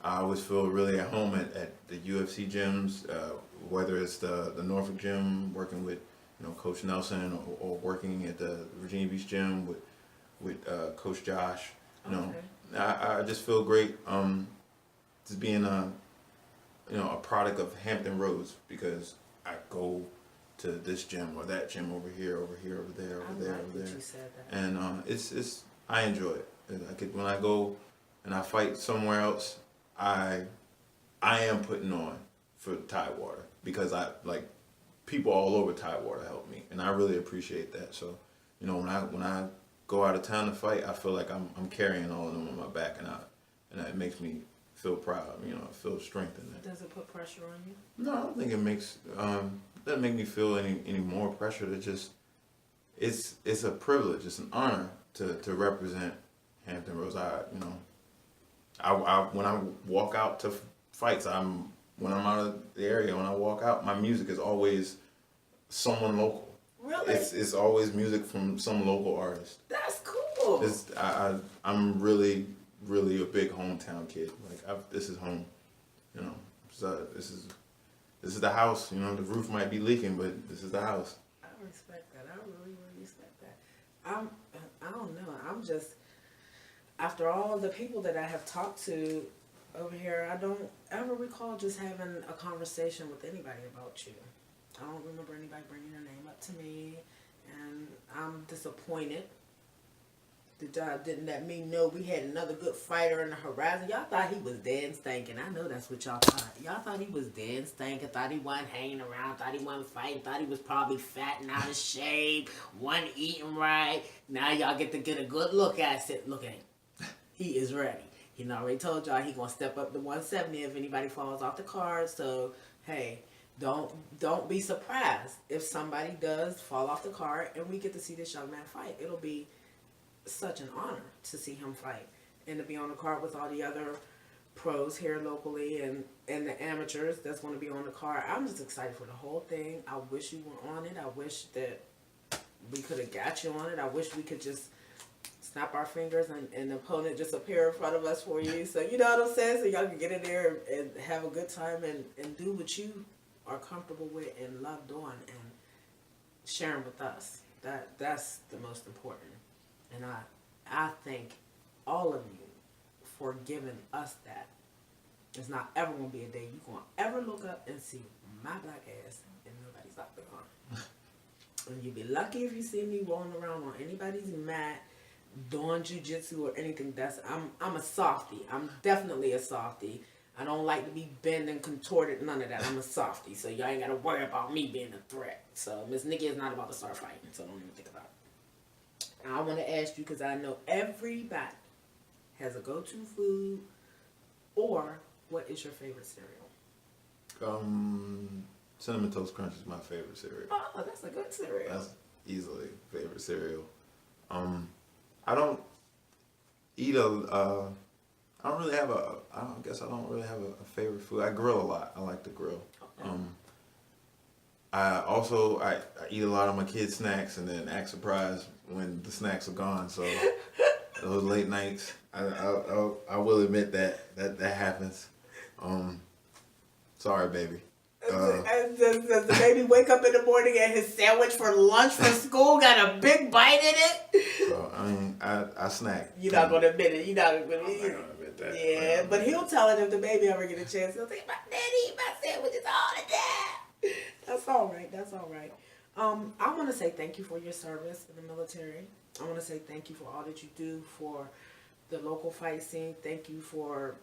I always feel really at home at the UFC gyms, whether it's the Norfolk gym, working with Coach Nelson, or working at the Virginia Beach gym with Coach Josh. Okay. I just feel great just being a product of Hampton Roads, because I go to this gym or that gym over here, over there. You said that. And it's I enjoy it. When I go and I fight somewhere else, I am putting on for Tidewater, because people all over Tidewater help me, and I really appreciate that. So, when I go out of town to fight, I feel like I'm carrying all of them on my back, and it makes me feel proud. I feel strength in that. Does it put pressure on you? No, I don't think it doesn't make me feel any more pressure. It's a privilege. It's an honor to represent Hampton Roads. When I walk out to fights, I'm when I'm out of the area, when I walk out, my music is always someone local. Really? It's always music from some local artist. That's cool. I'm really a big hometown kid. Like this is home, you know. So this is the house. You know, the roof might be leaking, but this is the house. I respect that. I really respect that. I don't know. I'm just, after all the people that I have talked to over here, I don't ever recall just having a conversation with anybody about you. I don't remember anybody bringing your name up to me, and I'm disappointed. The job didn't let me know we had another good fighter in the horizon. Y'all thought he was dead and stinking. I know that's what y'all thought. Y'all thought he was dead and stinking, thought he wasn't hanging around, thought he wasn't fighting, thought he was probably fat and out of shape, wasn't eating right. Now y'all get to get a good look at it. Look at him. He is ready. He already told y'all he gonna step up to 170 if anybody falls off the card. So, hey, don't be surprised if somebody does fall off the card and we get to see this young man fight. It'll be such an honor to see him fight and to be on the card with all the other pros here locally and the amateurs that's going to be on the card. I'm just excited for the whole thing. I wish you were on it. I wish that we could have got you on it. I wish we could just snap our fingers and the opponent just appear in front of us for you. So you know what I'm saying? So y'all can get in there and have a good time and do what you are comfortable with and love doing and sharing with us. That's the most important. And I thank all of you for giving us that. It's not ever going to be a day you're going to ever look up and see my black ass and nobody's out there on. And you'll be lucky if you see me rolling around on anybody's mat, doing jiu-jitsu or anything. I'm a softie. I'm definitely a softie. I don't like to be bent and contorted, none of that. I'm a softie, so y'all ain't got to worry about me being a threat. So Miss Nikki is not about to start fighting, so don't even think about it. I want to ask you, because I know everybody has a go-to food, or what is your favorite cereal? Cinnamon Toast Crunch is my favorite cereal. Oh, that's a good cereal. That's easily favorite cereal. I don't eat I don't really have I don't really have a favorite food. I grill a lot. I like to grill. Okay. I eat a lot of my kids' snacks and then act surprised when the snacks are gone. So those late nights, I will admit that happens. Sorry, baby. Does the baby wake up in the morning and his sandwich for lunch for school got a big bite in it? So I mean, I snack. You're not gonna admit it. You're not gonna admit it. Admit that. Yeah, but he'll tell it if the baby ever get a chance. He'll say, "My daddy eat my sandwiches all the time." That's all right. That's all right. I want to say thank you for your service in the military. I want to say thank you for all that you do for the local fight scene. Thank you for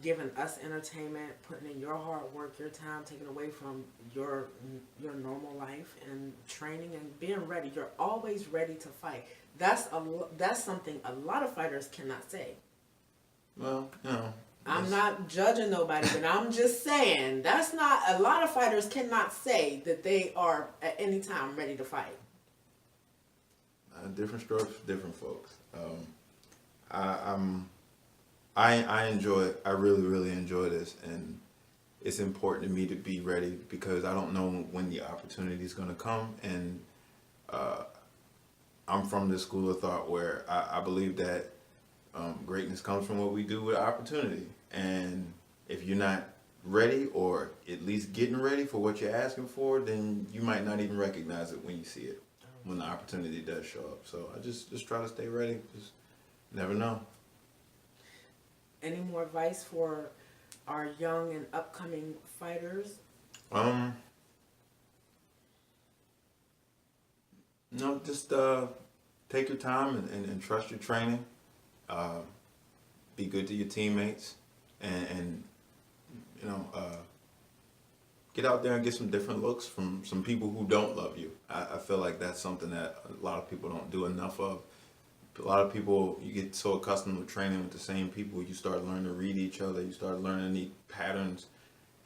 giving us entertainment, putting in your hard work, your time, taking away from your normal life and training and being ready. You're always ready to fight. That's something a lot of fighters cannot say. Well, you know. I'm not judging nobody, but I'm just saying that's not, a lot of fighters cannot say that they are at any time ready to fight. Different strokes for different folks. I enjoy it. I really enjoy this, and it's important to me to be ready because I don't know when the opportunity is going to come. And I'm from this school of thought where I believe that greatness comes from what we do with opportunity. And if you're not ready, or at least getting ready for what you're asking for, then you might not even recognize it when you see it, when the opportunity does show up. So I just try to stay ready. Just never know. Any more advice for our young and upcoming fighters? No, just take your time and trust your training. Be good to your teammates, and you know, get out there and get some different looks from some people who don't love you. I feel like that's something that a lot of people don't do enough of. A lot of people, you get so accustomed to training with the same people, you start learning to read each other, you start learning the patterns,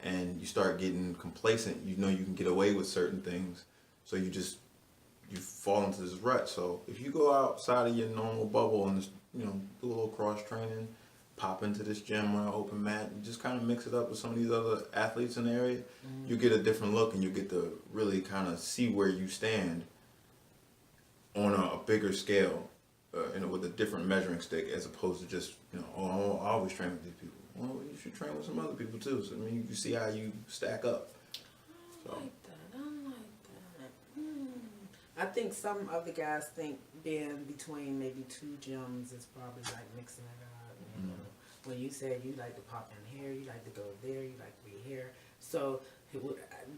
and you start getting complacent. You know you can get away with certain things, so you fall into this rut. So if you go outside of your normal bubble and just, you know, do a little cross training, pop into this gym on an open mat and just kind of mix it up with some of these other athletes in the area, you get a different look and you get to really kind of see where you stand on a bigger scale, with a different measuring stick, as opposed to just, oh, I always train with these people. Well, you should train with some other people too. So, I mean, you can see how you stack up. I like that. I think some of the guys think being between maybe two gyms is probably like mixing it up. You know? When you said you like to pop in here, you like to go there, you like to be here. So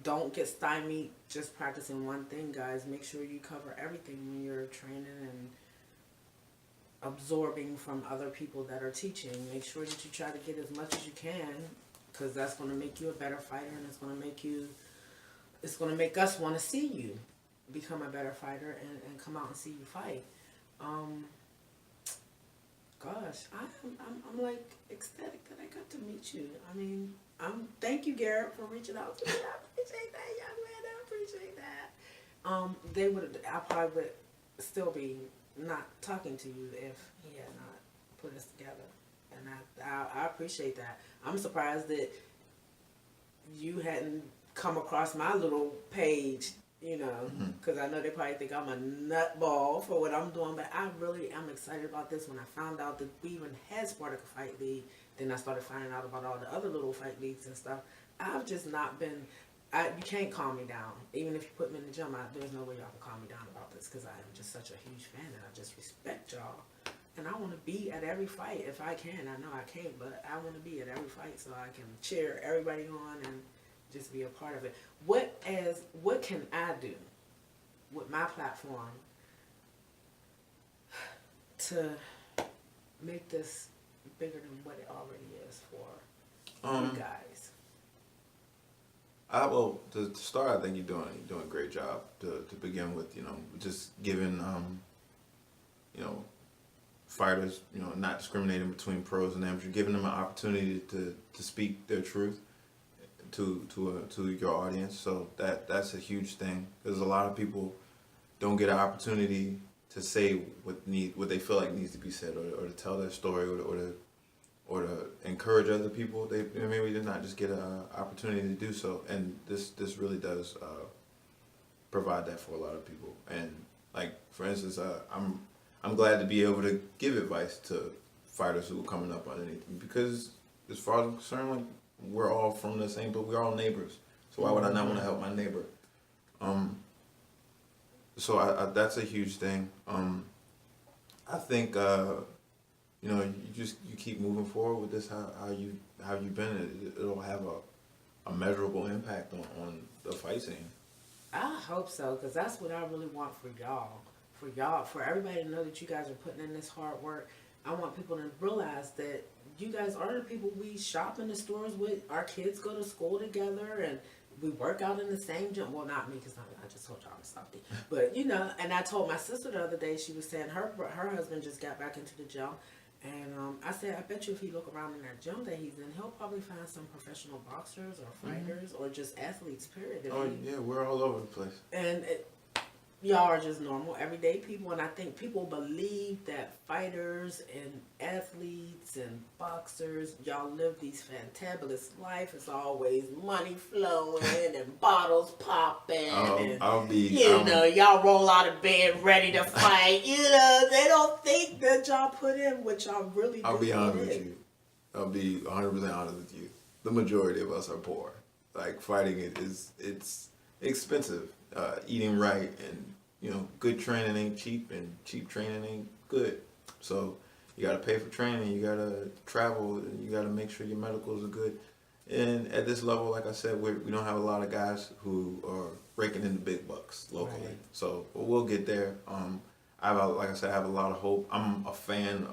don't get stymied just practicing one thing, guys. Make sure you cover everything when you're training and absorbing from other people that are teaching. Make sure that you try to get as much as you can, because that's going to make you a better fighter, and it's going to make us want to see you become a better fighter and come out and see you fight. Gosh, I'm like ecstatic that I got to meet you. I mean, thank you, Garrett, for reaching out to me. I appreciate that, young man. I appreciate that. I probably would still be not talking to you if he had not put us together, and I appreciate that. I'm surprised that you hadn't come across my little page, because I know they probably think I'm a nutball for what I'm doing, but I really am excited about this. When I found out that we even had Spartacus Fight League, then I started finding out about all the other little fight leagues and stuff. I've just not been, you can't calm me down. Even if you put me in the gym, there's no way y'all can calm me down about this, because I am just such a huge fan and I just respect y'all. And I want to be at every fight if I can. I know I can't, but I want to be at every fight so I can cheer everybody on and just be a part of it. What can I do with my platform to make this bigger than what it already is for you guys? Well, to start, I think you're doing a great job to begin with. Just giving fighters, not discriminating between pros and amateurs, giving them an opportunity to speak their truth to your audience. So that's a huge thing, because a lot of people don't get an opportunity to say what they feel like needs to be said, or to tell their story, or to encourage other people. Maybe they're not just get an opportunity to do so, and this really does provide that for a lot of people. And like, for instance, I'm glad to be able to give advice to fighters who are coming up underneath me, because as far as I'm concerned, like, we're all from the same, but we're all neighbors. So why would I not want to help my neighbor? So that's a huge thing. I think you keep moving forward with this. How you've been. It'll have a measurable impact on the fight scene. I hope so, because that's what I really want for y'all. For everybody to know that you guys are putting in this hard work. I want people to realize that you guys are the people we shop in the stores with. Our kids go to school together, and we work out in the same gym. Well, not me, because I just told y'all I'm Southie. But, and I told my sister the other day, she was saying her husband just got back into the gym. And I said, I bet you if he look around in that gym that he's in, he'll probably find some professional boxers or fighters or just athletes, period. Yeah, we're all over the place. And y'all are just normal, everyday people, and I think people believe that fighters and athletes and boxers, y'all live these fantabulous life. It's always money flowing and bottles popping, and y'all roll out of bed ready to fight. They don't think that y'all put in what y'all really do. I'll be honest with you. I'll be 100% honest with you. The majority of us are poor. Like, fighting it's expensive. Eating right and good training ain't cheap, and cheap training ain't good. So you got to pay for training, you got to travel, and you got to make sure your medicals are good. And at this level, like I said, we don't have a lot of guys who are raking in the big bucks locally. Right. So we'll get there. Like I said, I have a lot of hope. I'm a fan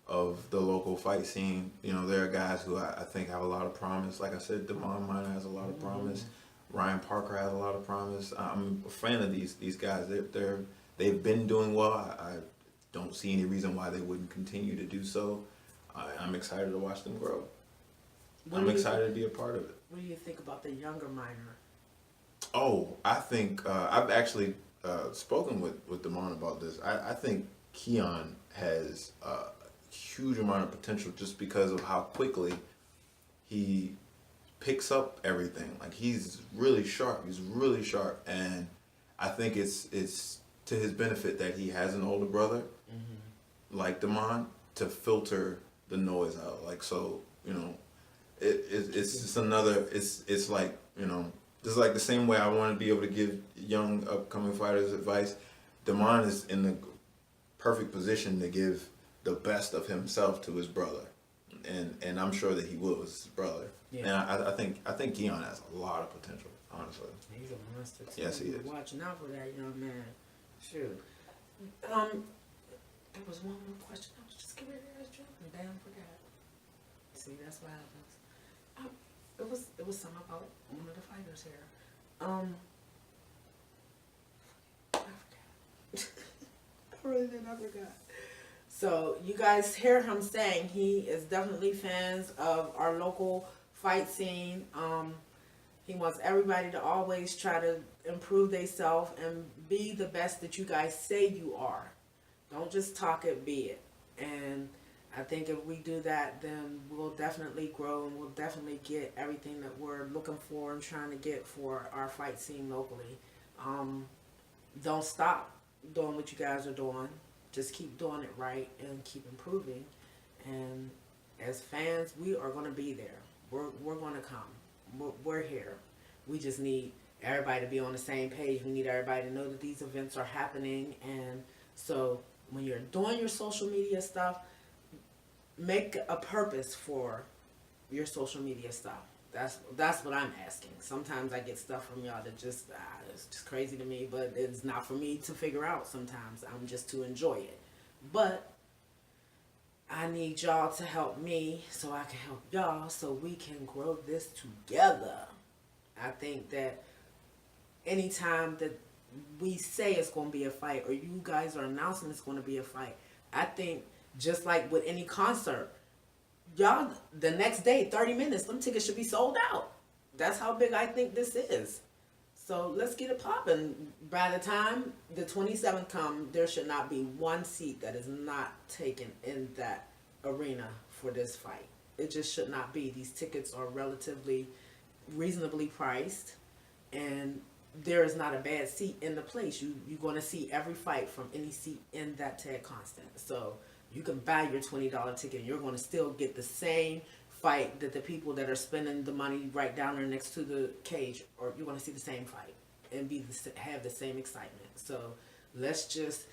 of the local fight scene. There are guys who I think have a lot of promise. Like I said, Damon Miner has a lot of promise. Ryan Parker has a lot of promise. I'm a fan of these guys. They've been doing well. I don't see any reason why they wouldn't continue to do so. I'm excited to watch them grow. I'm excited to be a part of it. What do you think about the younger Miner? Oh, I think I've actually spoken with Damon about this. I think Keon has huge amount of potential just because of how quickly he picks up everything. Like, he's really sharp. He's really sharp, and I think it's to his benefit that he has an older brother like Damon to filter the noise out. Like, so, you know, it's just another. It's like, you know, just like the same way I want to be able to give young upcoming fighters advice. Damon is in the perfect position to give the best of himself to his brother, and I'm sure that he will as his brother. Yeah. And I think Keon has a lot of potential, honestly. He's a monster too. Yes, he is. Watching out for that young man. Shoot. There was one more question I was just getting ready to ask you, and damn, forgot. See, that's what happens. It was something about one of the fighters here. I forgot. I really did. I forgot. So you guys hear him saying he is definitely fans of our local fight scene. He wants everybody to always try to improve themselves and be the best that you guys say you are. Don't just talk it, be it. And I think if we do that, then we'll definitely grow and we'll definitely get everything that we're looking for and trying to get for our fight scene locally. Don't stop doing what you guys are doing. Just keep doing it right and keep improving. And as fans, we are going to be there. We're going to come. We're here. We just need everybody to be on the same page. We need everybody to know that these events are happening. And so when you're doing your social media stuff, make a purpose for your social media stuff. That's what I'm asking. Sometimes I get stuff from y'all that just it's just crazy to me, but it's not for me to figure out sometimes. I'm just to enjoy it. But I need y'all to help me so I can help y'all so we can grow this together. I think that anytime that we say it's going to be a fight or you guys are announcing it's going to be a fight, I think just like with any concert, y'all, the next day, 30 minutes, them tickets should be sold out. That's how big I think this is. So let's get it popping. By the time the 27th comes, there should not be one seat that is not taken in that arena for this fight. It just should not be. These tickets are relatively reasonably priced, and there is not a bad seat in the place. You're going to see every fight from any seat in that Ted Constant. So you can buy your $20 ticket and you're going to still get the same fight that the people that are spending the money right down there next to the cage, or you're going to see the same fight and have the same excitement. So let's just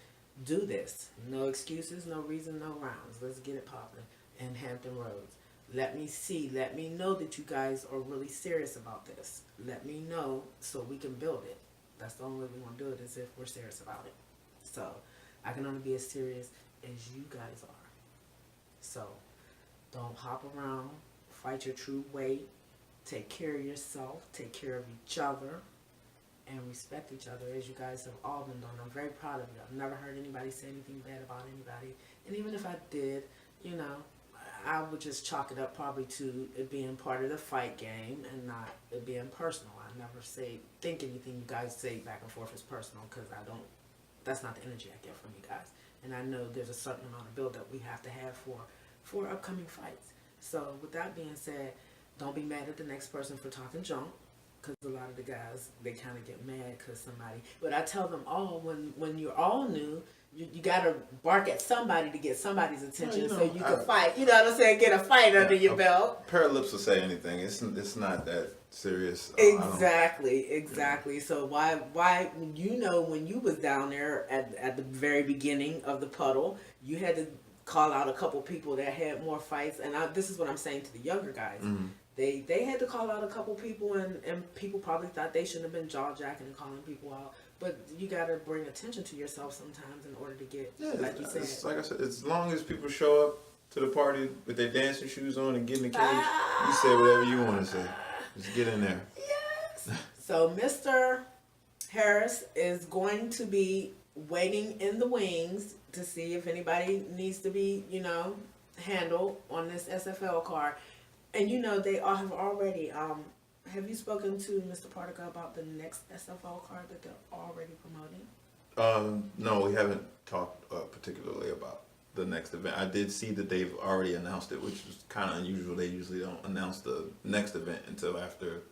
do this. No excuses, no reason, no rounds. Let's get it popping in Hampton Roads. Let me know that you guys are really serious about this. Let me know so we can build it. That's the only way we're going to do it, is if we're serious about it. So I can only be as serious as you guys are. So don't hop around. Fight your true weight. Take care of yourself. Take care of each other. And respect each other, as you guys have all been doing. I'm very proud of you. I've never heard anybody say anything bad about anybody. And even if I did, you know, I would just chalk it up probably to it being part of the fight game and not it being personal. I never think anything you guys say back and forth is personal, because that's not the energy I get from you guys. And I know there's a certain amount of build that we have to have for upcoming fights. So with that being said, don't be mad at the next person for talking junk, because a lot of the guys, they kind of get mad because somebody, but I tell them all, when you're all new, you got to bark at somebody to get somebody's attention, so you can fight. You know what I'm saying? Get a fight under your belt. A pair of lips will say anything. It's not that serious. Exactly. So why you know when you was down there at the very beginning of the puddle, you had to call out a couple people that had more fights, and this is what I'm saying to the younger guys. Mm-hmm. They had to call out a couple people, and people probably thought they shouldn't have been jaw-jacking and calling people out. But you got to bring attention to yourself sometimes in order to get, like you said. Like I said, as long as people show up to the party with their dancing shoes on and get in the cage, you say whatever you want to say. Just get in there. Yes. So Mr. Harris is going to be waiting in the wings to see if anybody needs to be, handled on this SFL card. And they all have already, have you spoken to Mr. Partica about the next SFL card that they're already promoting? No, we haven't talked particularly about the next event. I did see that they've already announced it, which is kind of unusual. They usually don't announce the next event until after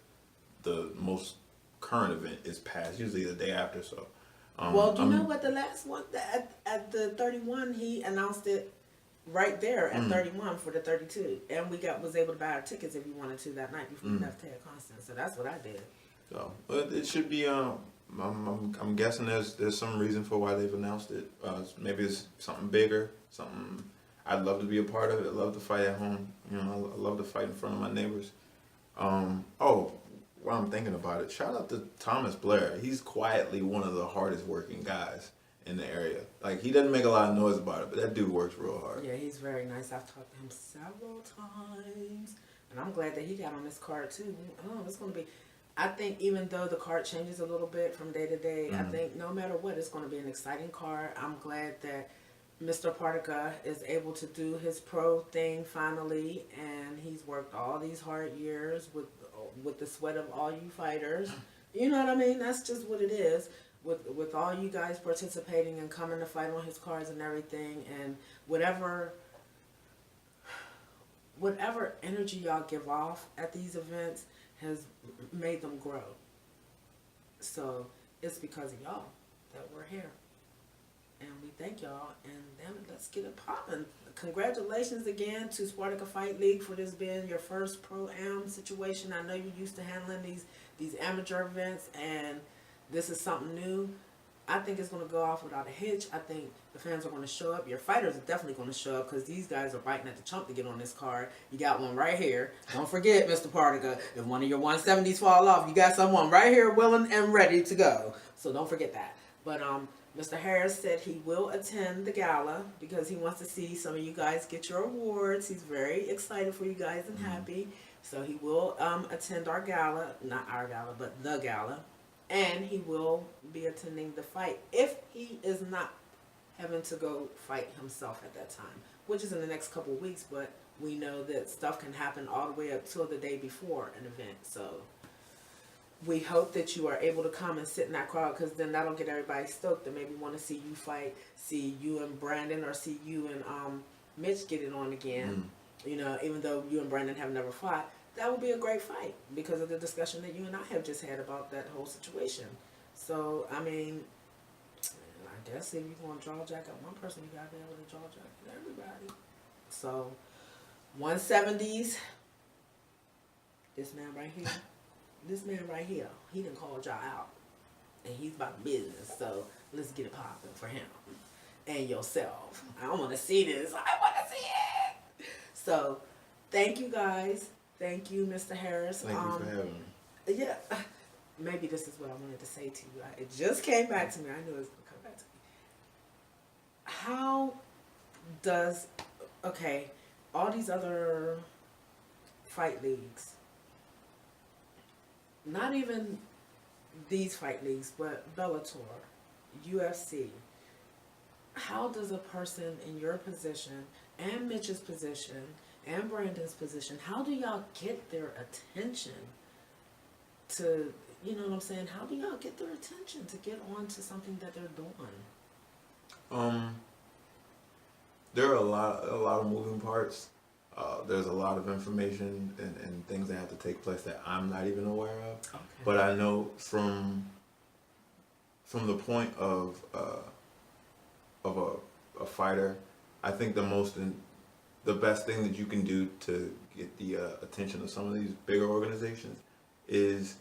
the most current event is passed, usually the day after. So, well, do you know what the last one at the 31 he announced it right there at 31 for the 32, and we was able to buy our tickets if you wanted to that night before we left Ted Constant. So that's what I did. So, but it should be. I'm guessing there's some reason for why they've announced it. Maybe it's something bigger, something I'd love to be a part of it. I'd love to fight at home. You know, I love to fight in front of my neighbors. While I'm thinking about it, shout out to Thomas Blair. He's quietly one of the hardest working guys in the area. Like, he doesn't make a lot of noise about it, but that dude works real hard. Yeah, he's very nice. I've talked to him several times, and I'm glad that he got on this card too. Oh, it's going to be. I think even though the card changes a little bit from day to day, I think no matter what, it's going to be an exciting card. I'm glad that Mr. Partica is able to do his pro thing finally, and he's worked all these hard years with the sweat of all you fighters. You know what I mean? That's just what it is. With all you guys participating and coming to fight on his cards and everything, and whatever energy y'all give off at these events has made them grow. So it's because of y'all that we're here. And we thank y'all, and then let's get it popping. Congratulations again to Spartica Fight League for this being your first pro-am situation. I know you're used to handling these amateur events, and this is something new. I think it's going to go off without a hitch. I think the fans are going to show up. Your fighters are definitely going to show up because these guys are biting at the chump to get on this card. You got one right here. Don't forget, Mr. Partica, if one of your 170s fall off, you got someone right here willing and ready to go. So don't forget that. But Mr. Harris said he will attend the gala because he wants to see some of you guys get your awards. He's very excited for you guys and happy. So he will attend our gala, not our gala, but the gala. And he will be attending the fight if he is not having to go fight himself at that time, which is in the next couple of weeks. But we know that stuff can happen all the way up till the day before an event. So we hope that you are able to come and sit in that crowd, because then that'll get everybody stoked and maybe want to see you fight, see you and Brandon, or see you and Mitch get it on again. You know, even though you and Brandon have never fought. That would be a great fight because of the discussion that you and I have just had about that whole situation. So, I mean, I guess if you're going to jaw jack at one person, you got to be able to jaw jack at everybody. So, 170s, this man right here, he done called y'all out. And he's about business, so let's get it popping for him. And yourself. I want to see this. I want to see it. So, thank you guys. Thank you, Mr. Harris. Thank you for having me. Yeah, maybe this is what I wanted to say to you. It just came back to me. I knew it was going to come back to me. How does, okay, all these other fight leagues, not even these fight leagues, but Bellator, UFC, how does a person in your position and Mitch's position and Brandon's position, how do y'all get their attention to, you know what I'm saying? How do y'all get their attention to get on to something that they're doing? There are a lot of moving parts. There's a lot of information and things that have to take place that I'm not even aware of. Okay. But I know from the point of a fighter, I think the best thing that you can do to get the attention of some of these bigger organizations is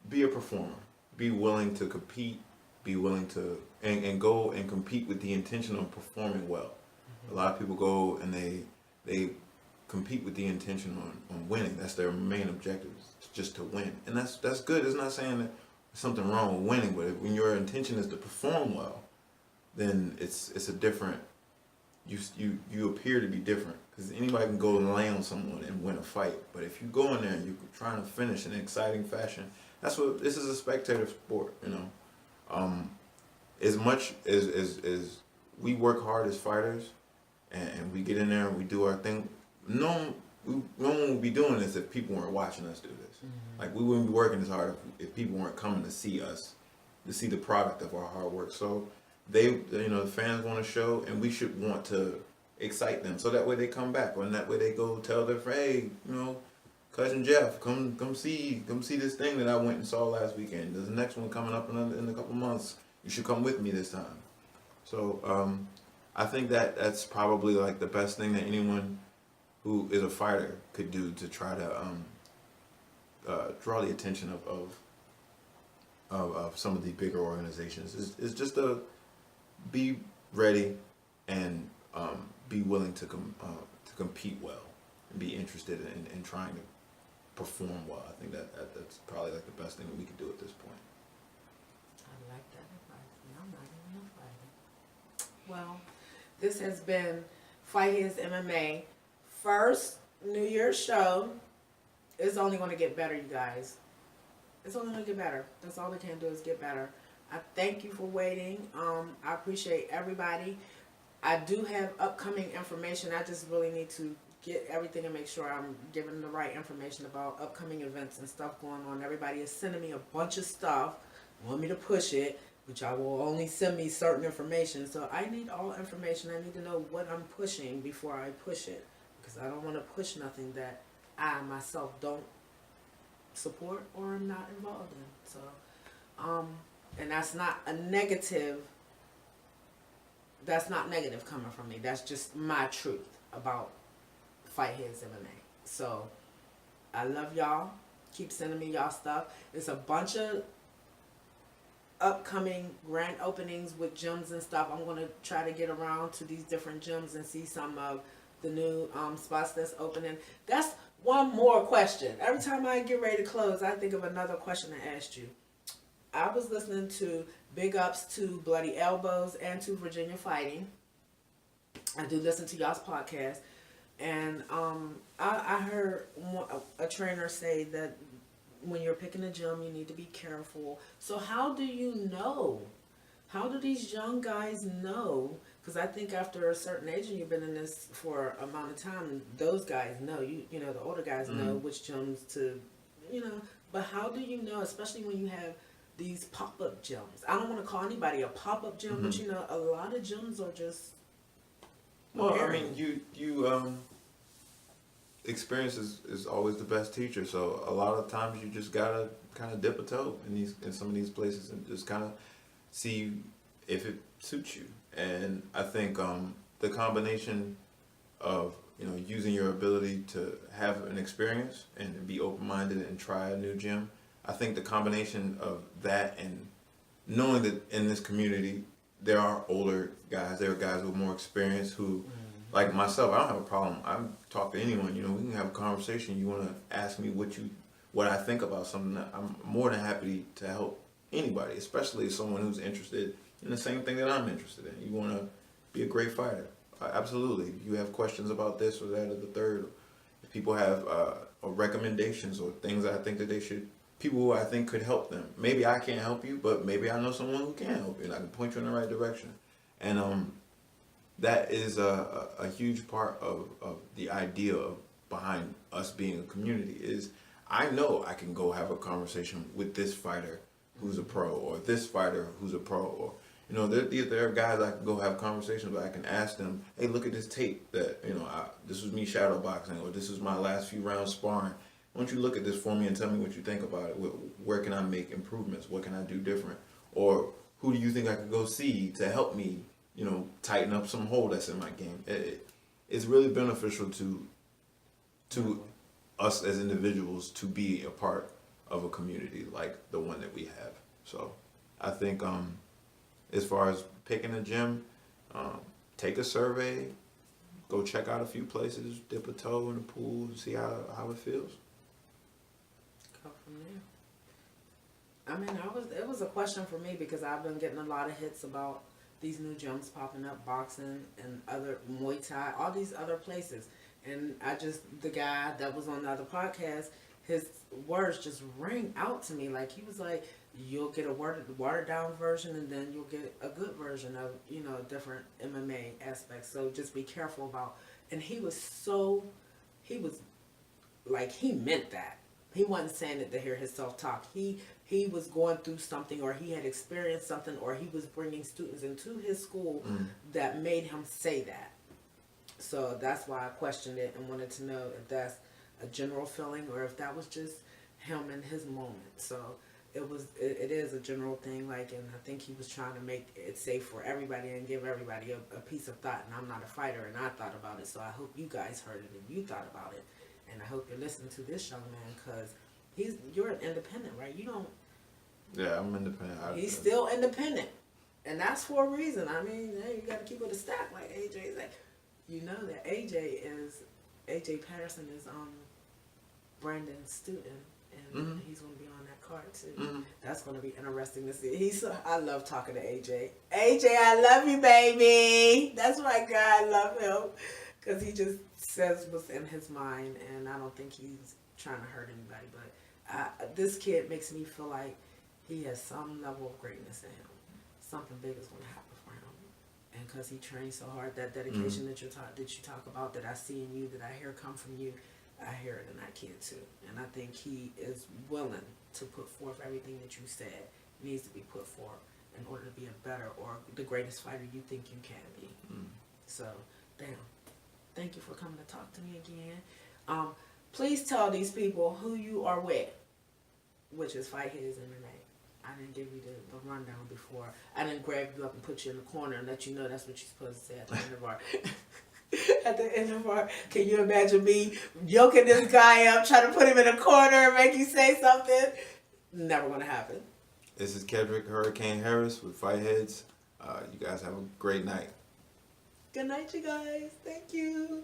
be a performer. Be willing to compete. Be willing to and go and compete with the intention of performing well. A lot of people go and they compete with the intention on winning. That's their main objective, just to win. And that's good. It's not saying that there's something wrong with winning, but when your intention is to perform well, then it's a different. You appear to be different, because anybody can go and lay on someone and win a fight. But if you go in there and you're trying to finish in an exciting fashion, that's what this is, a spectator sport, you know. As much as we work hard as fighters and we get in there and we do our thing, no one would be doing this if people weren't watching us do this. Mm-hmm. Like, we wouldn't be working as hard if people weren't coming to see us, to see the product of our hard work. So the fans want a show, and we should want to excite them, so that way they come back, or that way they go tell their friend, hey, cousin Jeff, come see this thing that I went and saw last weekend. There's the next one coming up in a couple months. You should come with me this time. So I think that's probably like the best thing that anyone who is a fighter could do to try to draw the attention of some of the bigger organizations is just to be ready and be willing to compete well and be interested in trying to perform well. I think that's probably like the best thing that we could do at this point. I like that advice, and I'm not even a fighter. Well, this has been FightheadsMMA first New Year's show. It's only going to get better, you guys. It's only going to get better. That's all we can do is get better. I thank you for waiting. I appreciate everybody. I do have upcoming information. I just really need to get everything and make sure I'm giving the right information about upcoming events and stuff going on. Everybody is sending me a bunch of stuff, want me to push it, which I will only send me certain information. So I need all information. I need to know what I'm pushing before I push it, because I don't want to push nothing that I myself don't support or am not involved in. So, and that's not a negative. That's not negative coming from me. That's just my truth about Fightheads MMA. So I love y'all. Keep sending me y'all stuff. It's a bunch of upcoming grand openings with gyms and stuff. I'm going to try to get around to these different gyms and see some of the new spots that's opening. That's one more question. Every time I get ready to close, I think of another question to ask you. I was listening to big ups to Bloody Elbows and to Virginia Fighting. I do listen to y'all's podcast. And I heard a trainer say that when you're picking a gym, you need to be careful. So how do you know? How do these young guys know? Because I think after a certain age and you've been in this for an amount of time, those guys know. You know, the older guys know which gyms to, But how do you know, especially when you have these pop-up gyms? I don't want to call anybody a pop-up gym, but a lot of gyms are just... Well, I mean, you experience is always the best teacher. So a lot of times you just gotta kind of dip a toe in some of these places and just kind of see if it suits you. And I think the combination of using your ability to have an experience and be open-minded and try a new gym. I think the combination of that and knowing that in this community there are older guys, there are guys with more experience who, like myself, I don't have a problem. I talk to anyone. We can have a conversation. You want to ask me what I think about something. I'm more than happy to help anybody, especially someone who's interested in the same thing that I'm interested in. You want to be a great fighter. Absolutely. If you have questions about this or that or the third, if people have recommendations or things I think that they should, people who I think could help them. Maybe I can't help you, but maybe I know someone who can help you and I can point you in the right direction. And that is a huge part of the idea behind us being a community is I know I can go have a conversation with this fighter who's a pro or this fighter who's a pro, or there are guys I can go have conversations with. I can ask them, hey, look at this tape that this was me shadow boxing, or this was my last few rounds sparring. Why don't you look at this for me and tell me what you think about it? Where can I make improvements? What can I do different? Or who do you think I could go see to help me, tighten up some hole that's in my game? It's really beneficial to us as individuals to be a part of a community like the one that we have. So I think as far as picking a gym, take a survey, go check out a few places, dip a toe in the pool, see how it feels. Go from there. I mean, it was a question for me because I've been getting a lot of hits about these new gyms popping up, boxing and other Muay Thai, all these other places. And the guy that was on the other podcast, his words just rang out to me. Like, he was like, you'll get a watered down version and then you'll get a good version of, different MMA aspects. So just be careful about, and he was like, he meant that. He wasn't saying it to hear his self-talk. He he was going through something, or he had experienced something, or he was bringing students into his school that made him say that. So that's why I questioned it and wanted to know if that's a general feeling or if that was just him in his moment. So it is a general thing, like, and I think he was trying to make it safe for everybody and give everybody a piece of thought. And I'm not a fighter, and I thought about it, so I hope you guys heard it and you thought about it. And I hope you're listening to this young man, because you're an independent, right? You don't. Yeah, I'm independent. He's still independent, and that's for a reason. I mean, hey, you got to keep it a stack, like AJ's like. You know that AJ Patterson is Brandon's student, and he's going to be on that card too. That's going to be interesting to see. I love talking to AJ. AJ, I love you, baby. That's my guy. I love him because he just says what's in his mind, and I don't think he's trying to hurt anybody. But this kid makes me feel like he has some level of greatness in him. Something big is going to happen for him. And because he trains so hard, that dedication that you talk about, that I see in you, that I hear come from you, I hear it in that kid too. And I think he is willing to put forth everything that you said needs to be put forth in order to be a better or the greatest fighter you think you can be. So, thank you for coming to talk to me again. Please tell these people who you are with, which is FightheadsMMA. I didn't give you the rundown before. I didn't grab you up and put you in the corner and let you know that's what you're supposed to say at the end of our... at the end of our... Can you imagine me yoking this guy up, trying to put him in a corner and make you say something? Never going to happen. This is Kedrick Hurricane Harris with Fightheads. You guys have a great night. Good night, you guys. Thank you.